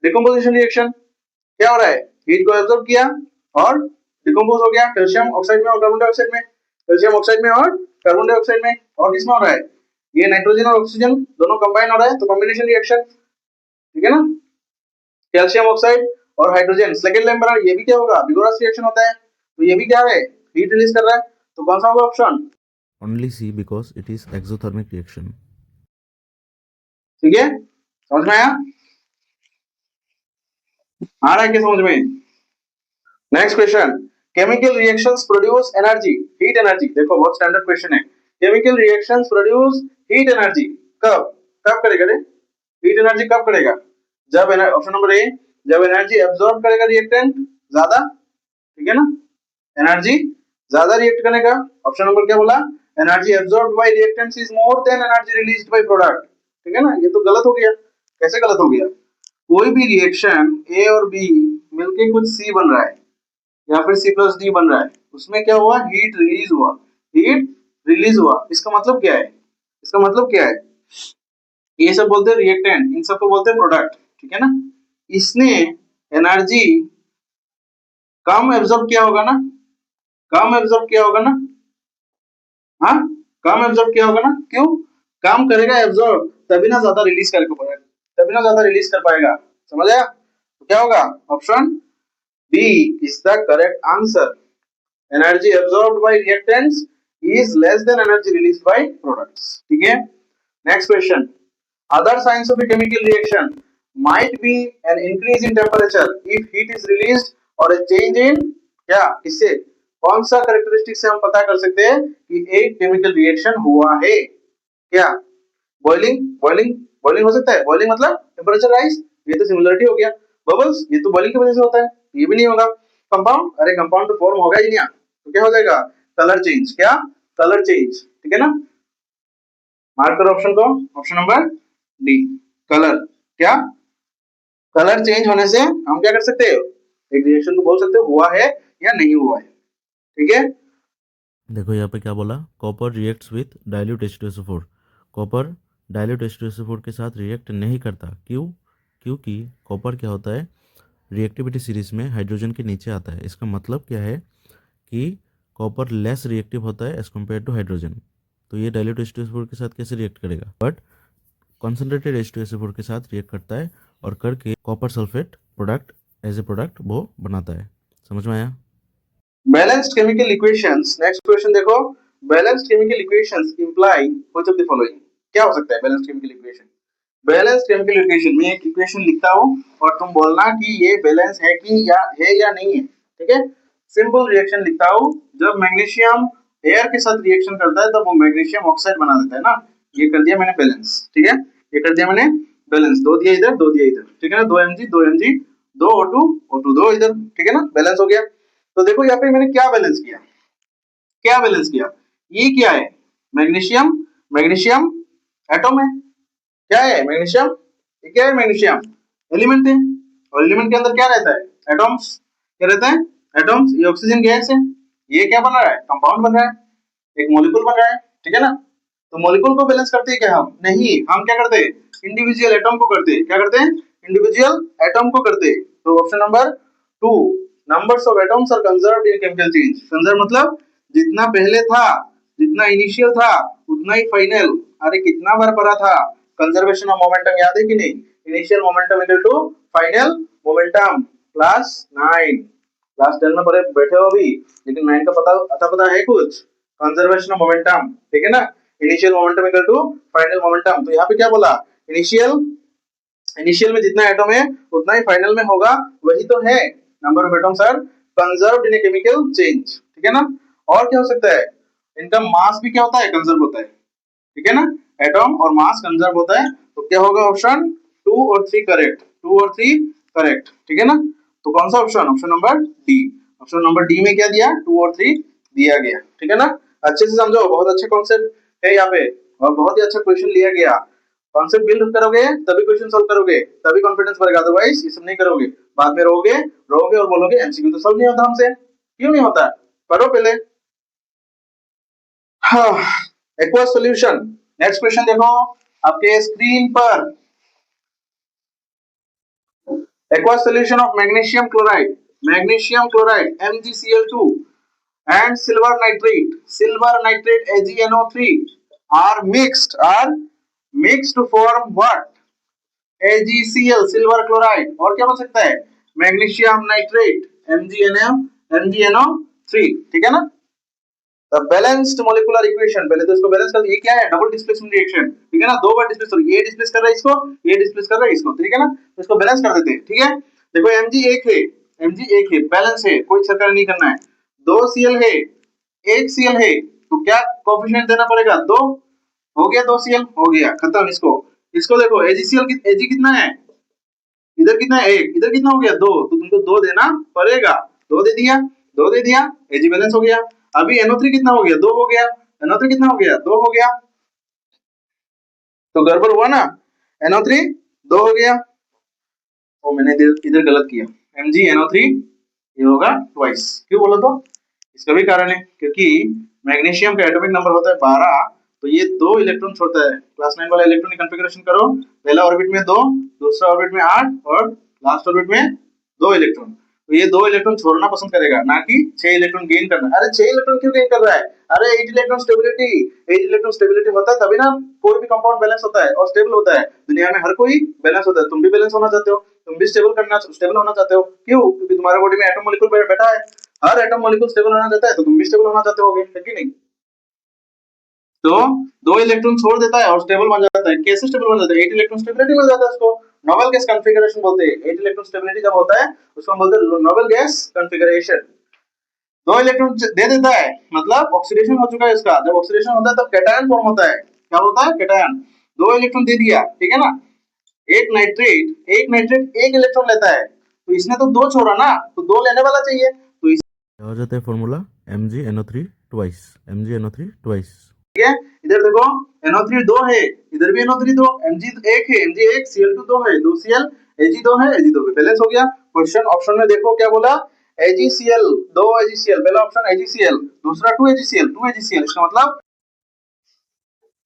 डिकम्पोजिशन रिएक्शन, क्या हो रहा है? हीट को एब्जॉर्ब किया और डिकम्पोज हो गया कैल्शियम ऑक्साइड में और कार्बन डाइऑक्साइड में, कैल्शियम ऑक्साइड में और कार्बन डाइऑक्साइड में। और किसमें हो रहा है? ये नाइट्रोजन और ऑक्सीजन दोनों कंबाइन हो रहा है, तो कॉम्बिनेशन रिएक्शन, ठीक है ना। कैल्शियम ऑक्साइड और हाइड्रोजन सेकंड लाइन बना, ये भी क्या होगा? विगोरस रिएक्शन होता है, तो ये भी क्या है? हीट रिलीज कर रहा है, तो कौन सा होगा option? Only C because it is exothermic reaction. ठीक है, समझ में आया? आ रहा है क्या समझ में? Next question, chemical reactions produce energy, heat energy. देखो बहुत स्टैंडर्ड क्वेश्चन है, chemical reactions produce heat energy, कब कब करेगा रे? हीट एनर्जी कब करेगा? जब ऑप्शन नंबर ए, जब एनर्जी एब्जॉर्ब करेगा रिएक्टेंट ज्यादा, ठीक है ना, एनर्जी ज्यादा रिएक्ट करने का। ऑप्शन नंबर क्या बोला? Energy absorbed by reactants is more than energy released by product, ठीक है ना। ये तो गलत हो गया। कैसे गलत हो गया? कोई भी रिएक्शन ए और बी मिलके कुछ सी बन रहा है या फिर सी प्लस डी बन रहा है, उसमें क्या हुआ? हीट रिलीज हुआ, हीट रिलीज हुआ। इसका मतलब क्या है? इसका मतलब क्या है? ये सब बोलते हैं रिएक्टेंट, इन सबको बोलते हैं प्रोडक्ट, ठीक है ना। इसने एनर्जी कम एब्जॉर्ब किया होगा ना, कम एब्जॉर्ब किया होगा ना, हाँ कम एब्जॉर्ब किया होगा ना, क्यों काम करेगा एब्जॉर्ब तभी ना ज्यादा रिलीज कर पाएगा, तभी ना ज्यादा रिलीज कर पाएगा, समझ आया? तो क्या होगा, option B is the correct answer. Energy absorbed by reactants is less than energy released by products, ठीक है। Next question, other signs of a chemical reaction might be an increase in temperature if heat is released or a change in क्या, इससे कौन सा characteristic से हम पता कर सकते हैं कि एक केमिकल रिएक्शन हुआ है, क्या बॉइलिंग, बॉइलिंग बॉइलिंग हो सकता है, बॉइलिंग मतलब टेम्परेचर राइज, ये तो सिमिलरिटी हो गया। बबल्स, ये तो बॉइलिंग की वजह से होता है, ये भी नहीं होगा। कंपाउंड, अरे कंपाउंड तो फॉर्म होगा ही नहीं, तो क्या हो जाएगा, कलर चेंज, क्या कलर चेंज, ठीक है ना। मार्क करो ऑप्शन को, ऑप्शन नंबर डी कलर, क्या कलर चेंज होने से हम क्या कर सकते हैं, एक रिएक्शन को बोल सकते हो हुआ है या नहीं हुआ है, ठीक है। देखो यहाँ पे क्या बोला, copper reacts with dilute H2SO4। Copper dilute H2SO4 के साथ रिएक्ट नहीं करता, क्यों? क्योंकि कॉपर क्या होता है, रिएक्टिविटी सीरीज में हाइड्रोजन के नीचे आता है। इसका मतलब क्या है कि कॉपर लेस रिएक्टिव होता है एज कम्पेयर टू हाइड्रोजन। तो ये डाइल्यूट H2SO4 के साथ कैसे रिएक्ट करेगा, बट कॉन्सेंट्रेटेड H2SO4 के साथ रिएक्ट करता है और करके copper sulphate product as a product वो बनाता है। समझ में आया? Balanced chemical equations, next question देखो, balanced chemical equations imply which of the following, क्या हो सकता है balanced chemical equation. Balanced chemical equation में एक इक्वेशन लिखता हूं और तुम बोलना कि ये बैलेंस है कि या नहीं है, ठीक है। सिंपल रिएक्शन लिखता हूं, जब मैग्नीशियम एयर के साथ रिएक्शन करता है तब वो मैग्नीशियम ऑक्साइड बना देता है ना, ये कर दिया मैंने बैलेंस, ठीक है, ये कर दिया मैंने बैलेंस, दो दिया इधर दो दिया इधर, ठीक है ना, 2 mg 2 mg 2 O2 O2 2 इधर, ठीक है ना, बैलेंस हो गया। तो देखो यहाँ पे मैंने क्या बैलेंस किया, क्या बैलेंस किया, ये क्या है, मैग्नीशियम, मैग्नीशियम एटम है, क्या है मैग्नीशियम, ये क्या है मैग्नीशियम एलिमेंट है, और एलिमेंट के अंदर क्या रहता है, एटम्स, क्या रहता है एटम्स, ये ऑक्सीजन गैस है, ये क्या बन रहा है, कंपाउंड बन रहा है, एक मॉलिक्यूल बन रहा है, ठीक है ना। तो मॉलिक्यूल को बैलेंस करते हैं क्या हम, नहीं, हम क्या करते हैं, इंडिविजुअल एटम को करते हैं, क्या करते हैं, इंडिविजुअल एटम को करते हैं। तो option number 2, numbers of atoms are conserved in chemical change, conserve मतलब जितना पहले था, जितना इनिशियल था उतना ही फाइनल, अरे कितना बार पढ़ा था, कंजर्वेशन ऑफ मोमेंटम याद है कि नहीं, initial momentum equal to final momentum, class 9, class 10 में पढ़े बैठे हो अभी, लेकिन 9 का पता है कुछ, कंजर्वेशन ऑफ मोमेंटम, ठीक है ना, initial momentum equal to final momentum. तो यहाँ पे क्या बोला, इनिशियल में जितना एटम है उतना ही फाइनल में होगा, वही तो है, number of atoms are conserved in a chemical change, ठीक है ना। और क्या हो सकता है, इनका मास भी क्या होता है, कंजर्व होता है, ठीक है ना, एटम और मास कंजर्व होता है। तो क्या होगा, ऑप्शन 2 और 3 करेक्ट, 2 और 3 करेक्ट, ठीक है ना। तो कौन सा option, option number D, option number D में क्या दिया, 2 और 3 दिया गया, ठीक है ना। अच्छे से समझो, बहुत अच्छा कॉन्सेप्ट है यहाँ पे और बहुत ही अच्छा क्वेश्चन लिया गया, कॉन्सेप्ट बिल्ड करोगे तभी क्वेश्चन सॉल्व करोगे, तभी कॉन्फिडेंस बढ़ेगा, अदरवाइज ये सब नहीं करोगे, बाद में रहोगे रहोगे और बोलोगे एमसीक्यू तो सॉल्व नहीं होता हमसे, क्यों नहीं होता, करो पहले। हाँ, एक्वस सॉल्यूशन, नेक्स्ट क्वेश्चन देखो आपके स्क्रीन पर, aqueous solution of magnesium chloride MgCl2 and silver nitrate AgNO3 are mixed to form what, AgCl silver chloride, और क्या हो सकता है, मैग्नीशियम नाइट्रेट MgNO3, ठीक है ना। द बैलेंस्ड मॉलिक्यूलर इक्वेशन, पहले तो इसको बैलेंस कर, ये क्या है, डबल डिस्प्लेसमेंट रिएक्शन, ठीक है ना, दो बार डिस्प्लेस हो, ये डिस्प्लेस कर रहा है इसको, ये डिस्प्लेस कर रहा है इसको, ठीक है ना, तो इसको बैलेंस कर देते हैं, ठीक है। देखो Mg एक है, बैलेंस है, कोई सर्कल नहीं करना है, 2 Cl है, 1 Cl है, तो क्या कोएफिशिएंट देना पड़ेगा, 2, हो गया 2 Cl, हो गया खत्म। इसको देखो AgCl Ag कितना है, इधर कितना है 1, इधर कितना हो गया 2, तो तुमको 2 देना पड़ेगा, 2 दे दिया, 2 दे दिया, Ag बैलेंस हो गया। अभी NO3 कितना हो गया, 2 हो गया, NO3 कितना हो गया, 2 हो गया, तो गड़बड़ हुआ ना, NO3 2 हो गया, वो मैंने इधर गलत किया, MgNO3 ये होगा ट्वाइस, क्यों बोलो तो, इसका भी कारण है, क्योंकि मैग्नीशियम का एटॉमिक नंबर होता है 12, तो ये 2 इलेक्ट्रॉन छोड़ता है, क्लास 9 वाला इलेक्ट्रॉन कॉन्फ़िगरेशन करो, पहला ऑर्बिट में 2, दूसरा ऑर्बिट में 8 और लास्ट ऑर्बिट में 2 इलेक्ट्रॉन, तो ये 2 इलेक्ट्रॉन छोड़ना पसंद करेगा, ना कि 6 इलेक्ट्रॉन गेन करना। अरे 6 इलेक्ट्रॉन क्यों गेन कर रहा है? अरे 8 इलेक्ट्रॉन स्टेबिलिटी होता है तभी ना कोई भी कंपाउंड बैलेंस होता है और स्टेबल होता है। दुनिया में हर कोई बैलेंस होता है, तुम भी बैलेंस होना चाहते हो, तुम भी स्टेबल होना चाहते हो। क्यों? क्योंकि तुम्हारे बॉडी में एटम मॉलिक्यूल बैठा है, हर एटम मॉलिक्यूल स्टेबल होना चाहता है, तो तुम भी स्टेबल होना चाहते होगे, है कि नहीं? तो 2 इलेक्ट्रॉन छोड़ देता है और स्टेबल बन जाता है। कैसे स्टेबल बन जाता है? 8 इलेक्ट्रॉन स्टेबिलिटी मिल जाता है उसको, नोबल गैस कॉन्फ़िगरेशन बोलते हैं। 8 इलेक्ट्रॉन स्टेबिलिटी जब होता है उसको हम बोलते हैं नोबल गैस कॉन्फ़िगरेशन। 2 इलेक्ट्रॉन दे देता है मतलब ऑक्सीडेशन हो चुका है इसका। जब ऑक्सीडेशन होता है तब कैटायन फॉर्म होता है। क्या होता है? कैटायन। 2 इलेक्ट्रॉन दे दिया, ठीक है ना? एक नाइट्रेट 1 इलेक्ट्रॉन लेता है, तो इसने तो 2 छोड़ा ना, तो 2 लेने वाला चाहिए, तो क्या हो जाता है formula MgNO3 twice, MgNO3 twice. ठीक है। इधर देखो NO3 2 है, इधर भी NO3 2, Mg 1 है, Mg 1, Cl2 2 है, 2 Cl, Ag 2 है, Ag 2 है, बैलेंस हो गया। क्वेश्चन ऑप्शन में देखो क्या बोला, AgCl 2 AgCl, पहला ऑप्शन AgCl, दूसरा 2 AgCl, 2 AgCl, इसका मतलब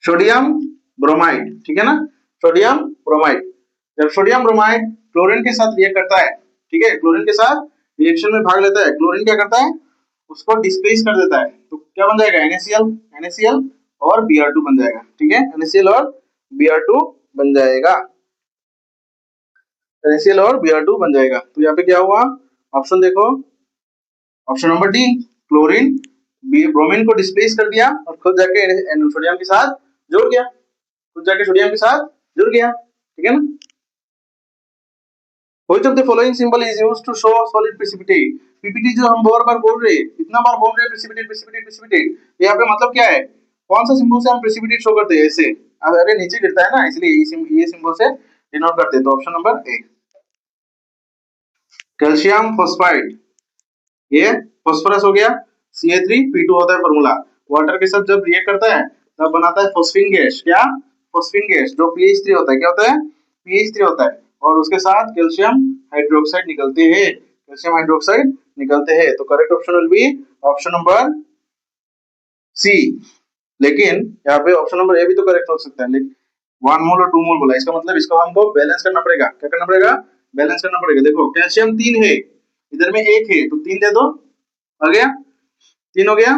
सोडियम ब्रोमाइड, ठीक है ना? Sodium bromide. जब सोडियम ब्रोमाइड क्लोरीन के साथ रिएक्ट करता है, ठीक है, क्लोरीन के साथ रिएक्शन में भाग लेता है, क्लोरीन क्या करता है? उसको डिस्प्लेस कर देता है, तो क्या बन जाएगा? NaCl और Br2 बन जाएगा, ठीक है, NaCl और Br2 बन जाएगा, NaCl और Br2 बन जाएगा। तो यहाँ पे क्या हुआ? ऑप्शन देखो, option number D, chlorine bromine को डिस्प्लेस कर दिया और खुद जाके सोडियम के साथ जुड़ गया, खुद जाके सोडियम के साथ जुड़ गया, ठीक है ना? Which of the following symbol is used to show solid precipitate? PPT जो हम बार बोल रहे हैं, इतना बार बोल रहे हैं precipitate, यहाँ पे मतलब क्या है? कौन सा सिंबल से हम precipitate शो करते हैं? ऐसे, अरे नीचे गिरता है ना, इसलिए ये सिंबल से डिनोट करते हैं। तो ऑप्शन नंबर ए, कैल्शियम फॉस्फाइड, ये फास्फोरस हो गया, Ca3P2 होता है फॉर्मूला। वाटर के साथ जब रिएक्ट करता है तब बनाता है फॉस्फीन गैस। क्या? फॉस्फीन गैस, जो pH3 होता है। क्या होता है? pH3 होता है, और उसके साथ कैल्शियम हाइड्रोक्साइड निकलते हैं, कैल्शियम हाइड्रोक्साइड निकलते हैं। तो correct option will be option number C. लेकिन यहाँ पे ऑप्शन नंबर ए भी तो करेक्ट हो सकता है, लेकिन 1 मोल और 2 मोल बोला, इसका मतलब इसको हमको बैलेंस करना पड़ेगा। क्या करना पड़ेगा? बैलेंस करना पड़ेगा। देखो कैल्शियम 3 है, इधर में 1 है, तो 3 दे दो, आ गया, 3 हो गया।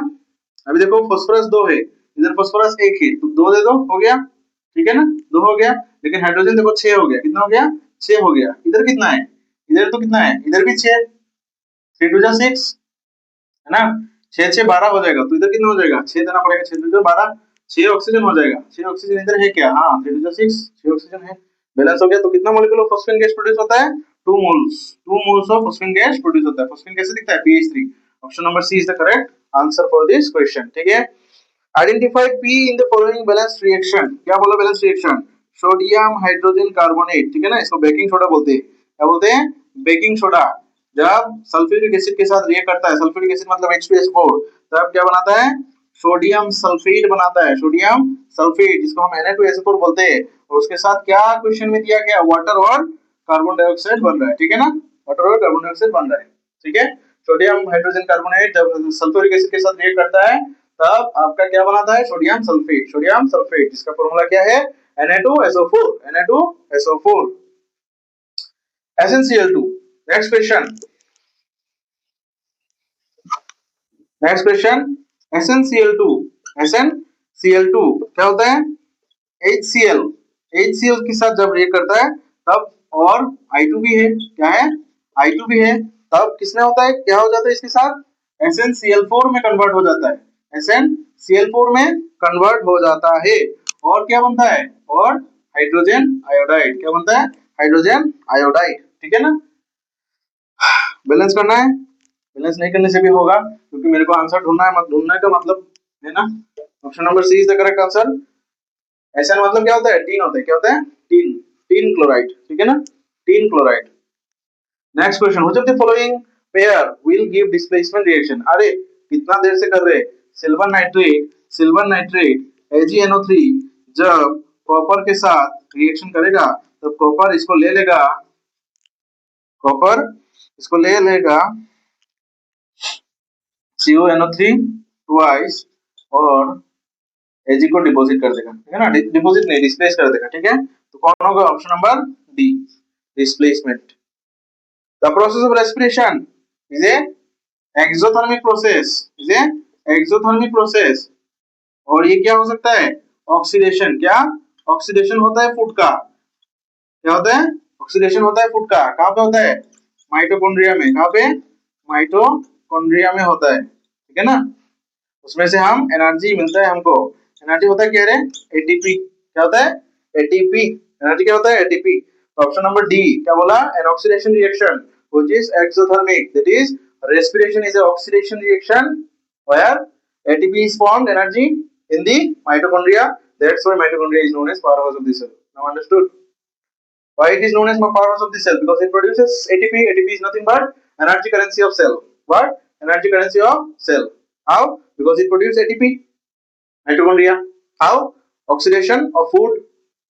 अभी देखो फास्फोरस 2 है, इधर फास्फोरस 1 है, तो 2 दे दो, हो गया, ठीक है ना? 2 हो गया। लेकिन हाइड्रोजन देखो 6 हो गया, कितना हो गया? 6 हो गया। इधर कितना है? इधर तो कितना है? इधर भी 6, 3 2 6 है ना, 6 6 12 हो जाएगा। तो इधर कितना हो जाएगा? 6 देना पड़ेगा, 6 2 12, 6 ऑक्सीजन हो जाएगा। 6 ऑक्सीजन इधर है क्या? हाँ, 3 2 6, 6 ऑक्सीजन है, बैलेंस हो गया। तो कितना molecule of phosphine gas produce होता है? 2 moles of phosphine gas produce होता है। फॉस्फीन कैसे दिखता है? pH3। Option number C is the correct answer for this question, ठीक है। Identify P in the following balance reaction. क्या बोला? Balance reaction, sodium hydrogen carbonate, ठीक है ना, इसको बेकिंग सोडा बोलते हैं। क्या बोलते हैं? Baking soda. जब सल्फ्यूरिक एसिड के साथ रिएक्ट करता है, सल्फ्यूरिक एसिड मतलब H2SO4, तब क्या बनाता है? सोडियम सल्फेट बनाता है, सोडियम सल्फेट, जिसको हम Na2SO4 बोलते हैं। और उसके साथ क्या क्वेश्चन में दिया गया? वाटर और कार्बन डाइऑक्साइड बन रहा है, ठीक है ना, वाटर और कार्बन डाइऑक्साइड बन रहा है, ठीक है। सोडियम हाइड्रोजन कार्बोनेट जब सल्फ्यूरिक एसिड के साथ रिएक्ट करता है तब आपका क्या बनाता है? सोडियम सल्फेट, जिसका फॉर्मूला क्या है? Na2SO4, Na2SO4, SnCl2। Next question, SnCl2 क्या होता है? HCl के साथ जब रिएक्ट करता है तब, और I2 भी है, क्या है? I2 भी है, तब किसमें होता है? क्या हो जाता है इसके साथ? SnCl4 में कन्वर्ट हो जाता है, SnCl4 में कन्वर्ट हो जाता है, और क्या बनता है? और हाइड्रोजन आयोडाइड। क्या बनता है? हाइड्रोजन आयोडाइड, ठीक है ना। बैलेंस करना है, बैलेंस नहीं करने से भी होगा, क्योंकि मेरे को आंसर ढूंढना है, मत ढूंढने का मतलब है ना। Option number C is the correct answer. Sn मतलब क्या होता है? टीन होता है। क्या होता है? टीन क्लोराइड, ठीक है ना, tin chloride. Next question, which of the following pair will give displacement reaction? अरे कितना देर से कर रहे हैं। सिल्वर नाइट्रेट AgNO3 जब कॉपर के साथ रिएक्शन करेगा तब कॉपर इसको ले लेगा CuNO3 ट्वाइस और Ag को डिपॉजिट कर देगा, ठीक है ना, डिपॉजिट नहीं, डिस्प्लेस कर देगा, ठीक है। तो कौन होगा? Option number D, displacement. The process of respiration, is a exothermic process, is a exothermic process. और ये क्या हो सकता है, ऑक्सीडेशन। क्या ऑक्सीडेशन होता है फूड का, क्या होता है, ऑक्सीडेशन होता है फूड का। कहाँ पे होता है, माइटोकॉन्ड्रिया में। कहाँ पे, माइटोकॉन्ड्रिया में होता है, ठीक है ना। उसमें से हम एनर्जी मिलता है हमको। एनर्जी होता है क्या रे, एटीपी। क्या होता है, एटीपी। एनर्जी क्या होता है, एटीपी। ऑप्शन नंबर डी क्या बोला, an oxidation reaction which is exothermic, that is respiration is an oxidation reaction where ATP is formed, energy in the mitochondria. That's why mitochondria is known as powerhouse of the cell. Now understood why it is known as powerhouse of the cell, because it produces ATP. ATP is nothing but energy currency of cell. What, energy currency of cell. How, because it produces ATP, mitochondria. How, oxidation of food.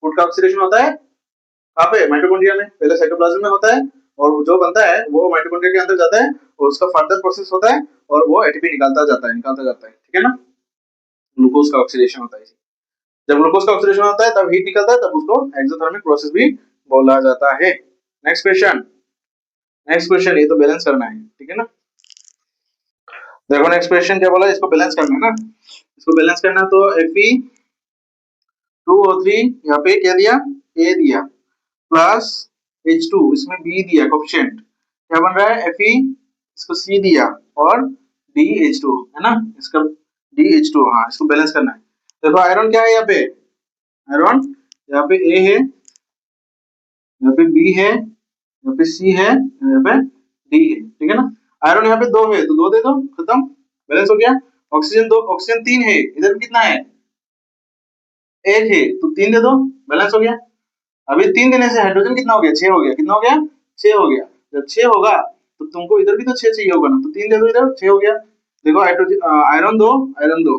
food का oxidation होता है कहाँ पे, mitochondria में। पहले cytoplasm में होता है और जो बनता है वो माइटोकॉन्ड्रिया के अंदर जाता है और उसका फर्दर प्रोसेस होता है और वो एटीपी निकालता जाता है, ठीक है ना। ग्लूकोज का ऑक्सीडेशन होता है। जब ग्लूकोज का ऑक्सीडेशन होता है तब हीट निकलता है, तब उसको एक्सोथर्मिक प्रोसेस भी बोला जाता है। नेक्स्ट क्वेश्चन, नेक्स्ट क्वेश्चन, ये तो बैलेंस करना है, ठीक है ना। देखो नेक्स्ट क्वेश्चन क्या बोला, इसको बैलेंस करना है ना, इसको बैलेंस करना। तो Fe2O3 यहाँ पे क्या दिया, A दिया, प्लस H2, इसमें B दिया कोफिशिएंट। क्या बन रहा है, Fe, इसको C दिया और DH2, है ना, इसका DH2। हाँ, इसको बैलेंस करना है। देखो आयरन क्या है यहाँ पे, आयरन यहाँ पे A है, यहाँ पे B है, यहाँ पे C है, यहाँ पे D है, ठीक है ना। आयरन यहाँ पे 2 है तो 2 दे दो, खत्म, बैलेंस हो गया। ऑक्सीजन 2, ऑक्सीजन 3 है, इधर कितना है, 1 है तो 3 दे दो, बैलेंस हो गया। अभी 3 देने से हाइड्रोजन कितना हो गया, 6 हो गया। कितना हो गया, 6 हो गया। जब 6 होगा तो तुमको इधर भी तो 6 चाहिए होगा ना, तो 3 दे दो इधर, 6 हो गया। देखो hydrogen, iron 2, iron 2,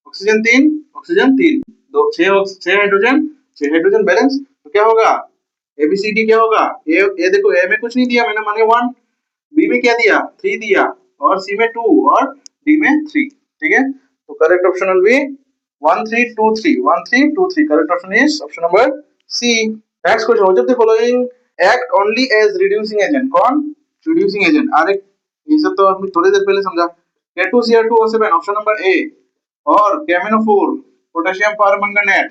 oxygen 3, oxygen 3, 2, 6 hydrogen, 6 hydrogen balance. तो क्या होगा, एबीसीडी क्या होगा, ए देखो, ए में कुछ नहीं दिया मैंने, माने 1, बी में क्या दिया, 3 दिया, और सी में 2 और डी में 3, ठीक है। तो correct option will be 1 3 2 3, 1 3 2 3। Correct option is option number C. Next question, which of the following act only as reducing agent. कौन, रिड्यूसिंग एजेंट। अरे ये सब तो आपने थोड़ी देर पहले समझा। K2Cr2O7 ऑप्शन नंबर ए, और KMnO4, potassium permanganate,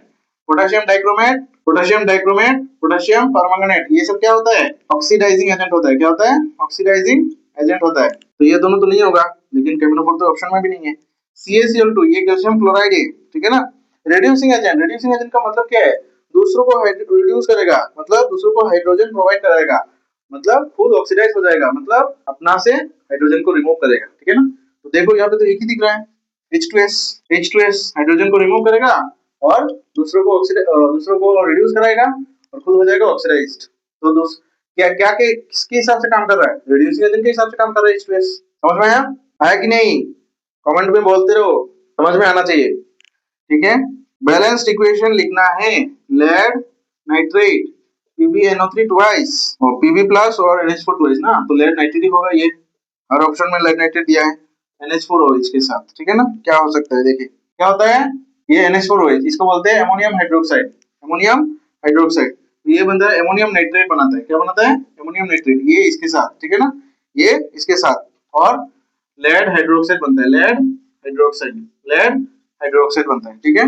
potassium dichromate, potassium dichromate, potassium permanganate, ये सब क्या होता है, ऑक्सीडाइजिंग एजेंट होता है। क्या होता है, ऑक्सीडाइजिंग एजेंट होता है। तो ये दोनों तो नहीं होगा, लेकिन KMnO4 तो ऑप्शन में भी नहीं है। CaCl2, ये कैल्शियम क्लोराइड है, ठीक है ना। रिड्यूसिंग एजेंट, रिड्यूसिंग एजेंट का मतलब क्या है, दूसरों को रिड्यूस करेगा, मतलब दूसरों को हाइड्रोजन प्रोवाइड कराएगा, मतलब खुद ऑक्सीडाइज हो जाएगा, मतलब अपना से हाइड्रोजन को रिमूव करेगा, ठीक है ना। तो देखो यहाँ पे तो एक ही दिख रहा है, H2S, H2S हाइड्रोजन को रिमूव करेगा और दूसरों को रिड्यूस कराएगा और खुद हो जाएगा ऑक्सीडाइज्ड। तो क्या क्या के किसके हिसाब से काम कर रहा है, रिड्यूसिंग एजेंट के हिसाब से काम कर रहा है H2S। समझ में आया कि नहीं, कमेंट में बोलते रहो, समझ में आना चाहिए, ठीक है। बैलेंस्ड इक्वेशन लिखना है, लेड नाइट्रेट PbNO3 ट्वाइस और Pb प्लस और NH4 ट्वाइस ना, तो लेड नाइट्रेट ही होगा। ये हर ऑप्शन में लेड नाइट्रेट दिया है, NH4OH के साथ, ठीक है ना। क्या हो सकता है, देखिए क्या होता है, ये NH4OH, इसको बोलते हैं अमोनियम हाइड्रोक्साइड, अमोनियम हाइड्रोक्साइड। तो ये बनता है अमोनियम नाइट्रेट बनाता है। क्या बनाता है, अमोनियम नाइट्रेट, ये इसके साथ, ठीक है ना, ये इसके साथ, और लेड हाइड्रोक्साइड बनता है, लेड हाइड्रोक्साइड, लेड हाइड्रोक्साइड बनता है, ठीक है।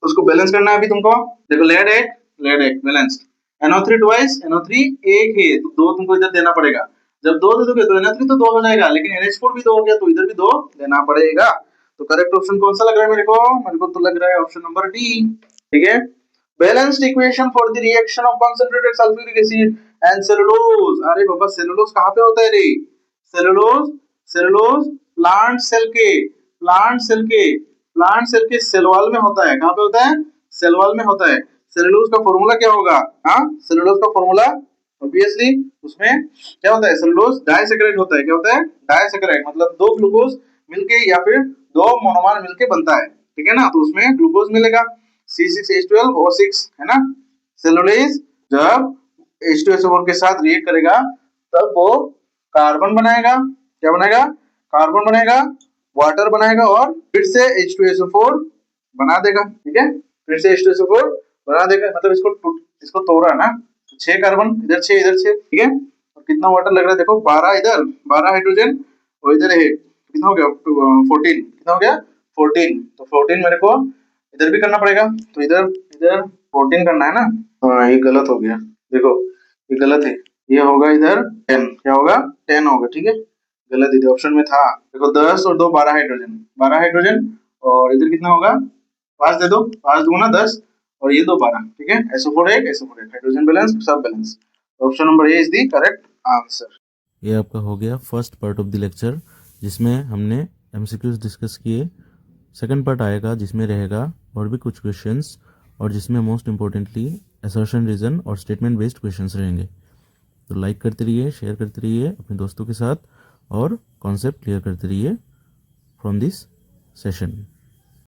उसको बैलेंस करना है अभी तुमको। देखो लेड एक बैलेंस्ड, NO3 ट्वाइस, NO3 एक है तो 2 तुमको इधर देना पड़ेगा। जब 2 दे दोगे तो NO3 तो 2 हो जाएगा, लेकिन NH4 भी 2 हो गया तो इधर भी 2 देना पड़ेगा। तो करेक्ट ऑप्शन कौन सा लग रहा है मेरे को तो लग रहा है ऑप्शन नंबर डी, ठीक है। Balanced equation for the reaction of concentrated sulphuric acid and cellulose. अरे बाबा सेलुलोज कहाँ पे होता है रे, सेलुलोज प्लांट सेल के सेल वॉल में होता है। कहाँ पे होता है, सेल वॉल में होता है। सेलुलोज का फॉर्मूला क्या होगा, हाँ, सेलुलोज का फॉर्मूला ऑब्वियसली उसमें क्या होता है, सेलुलोज डाइसैकेराइड होता है। क्या होता है, डाइसैकेराइड, मतलब 2 ग्लूकोज मिलके या फिर 2 मोनोमर मिलके बनता है, ठीक है ना। तो उसमें ग्लूकोज मिलेगा C6H12O6, है ना। सेलुलोज जब H2SO4 के साथ रिएक्ट करेगा तब वो कार्बन बनाएगा। क्या बनाएगा, कार्बन बनाएगा, वाटर बनाएगा और फिर से H2SO4 बना देगा, ठीक है। फिर से H2SO4 बना देगा, मतलब इसको तोड़ा ना, 6 कार्बन इधर 6 इधर 6, ठीक है। और कितना वाटर लग रहा है देखो, 12 इधर, 12 हाइड्रोजन और इधर है कितना हो गया 14, कितना हो गया 14, तो 14 मेरे को इधर भी करना पड़ेगा, तो इधर इधर 14 करना है ना। हाँ ये गलत हो गया, देखो ये गलत है, ये होगा इधर 10, क्या होगा 10 होगा, ठीक है गलत इधर ऑप्शन में था। देखो 10 और 2 12 हाइड्रोजन, 12 हाइड्रोजन, और इधर कितना होगा 5 दे दो, 5 दूना 10 और ये 2 12, ठीक है SO4 एक SO4 एक, हाइड्रोजन बैलेंस सब balance. Option number A is the correct answer. ये आपका हो गया first part of the lecture, जिसमें हमने एमसीक्यूज डिस्कस किए। सेकंड पार्ट आएगा जिसमें रहेगा और भी कुछ क्वेश्चंस, और जिसमें मोस्ट इम्पोर्टेंटली असर्शन रीजन और स्टेटमेंट बेस्ड क्वेश्चंस रहेंगे। तो लाइक करते रहिए, शेयर करते रहिए अपने दोस्तों के साथ, और कॉन्सेप्ट क्लियर करते रहिए फ्रॉम दिस सेशन।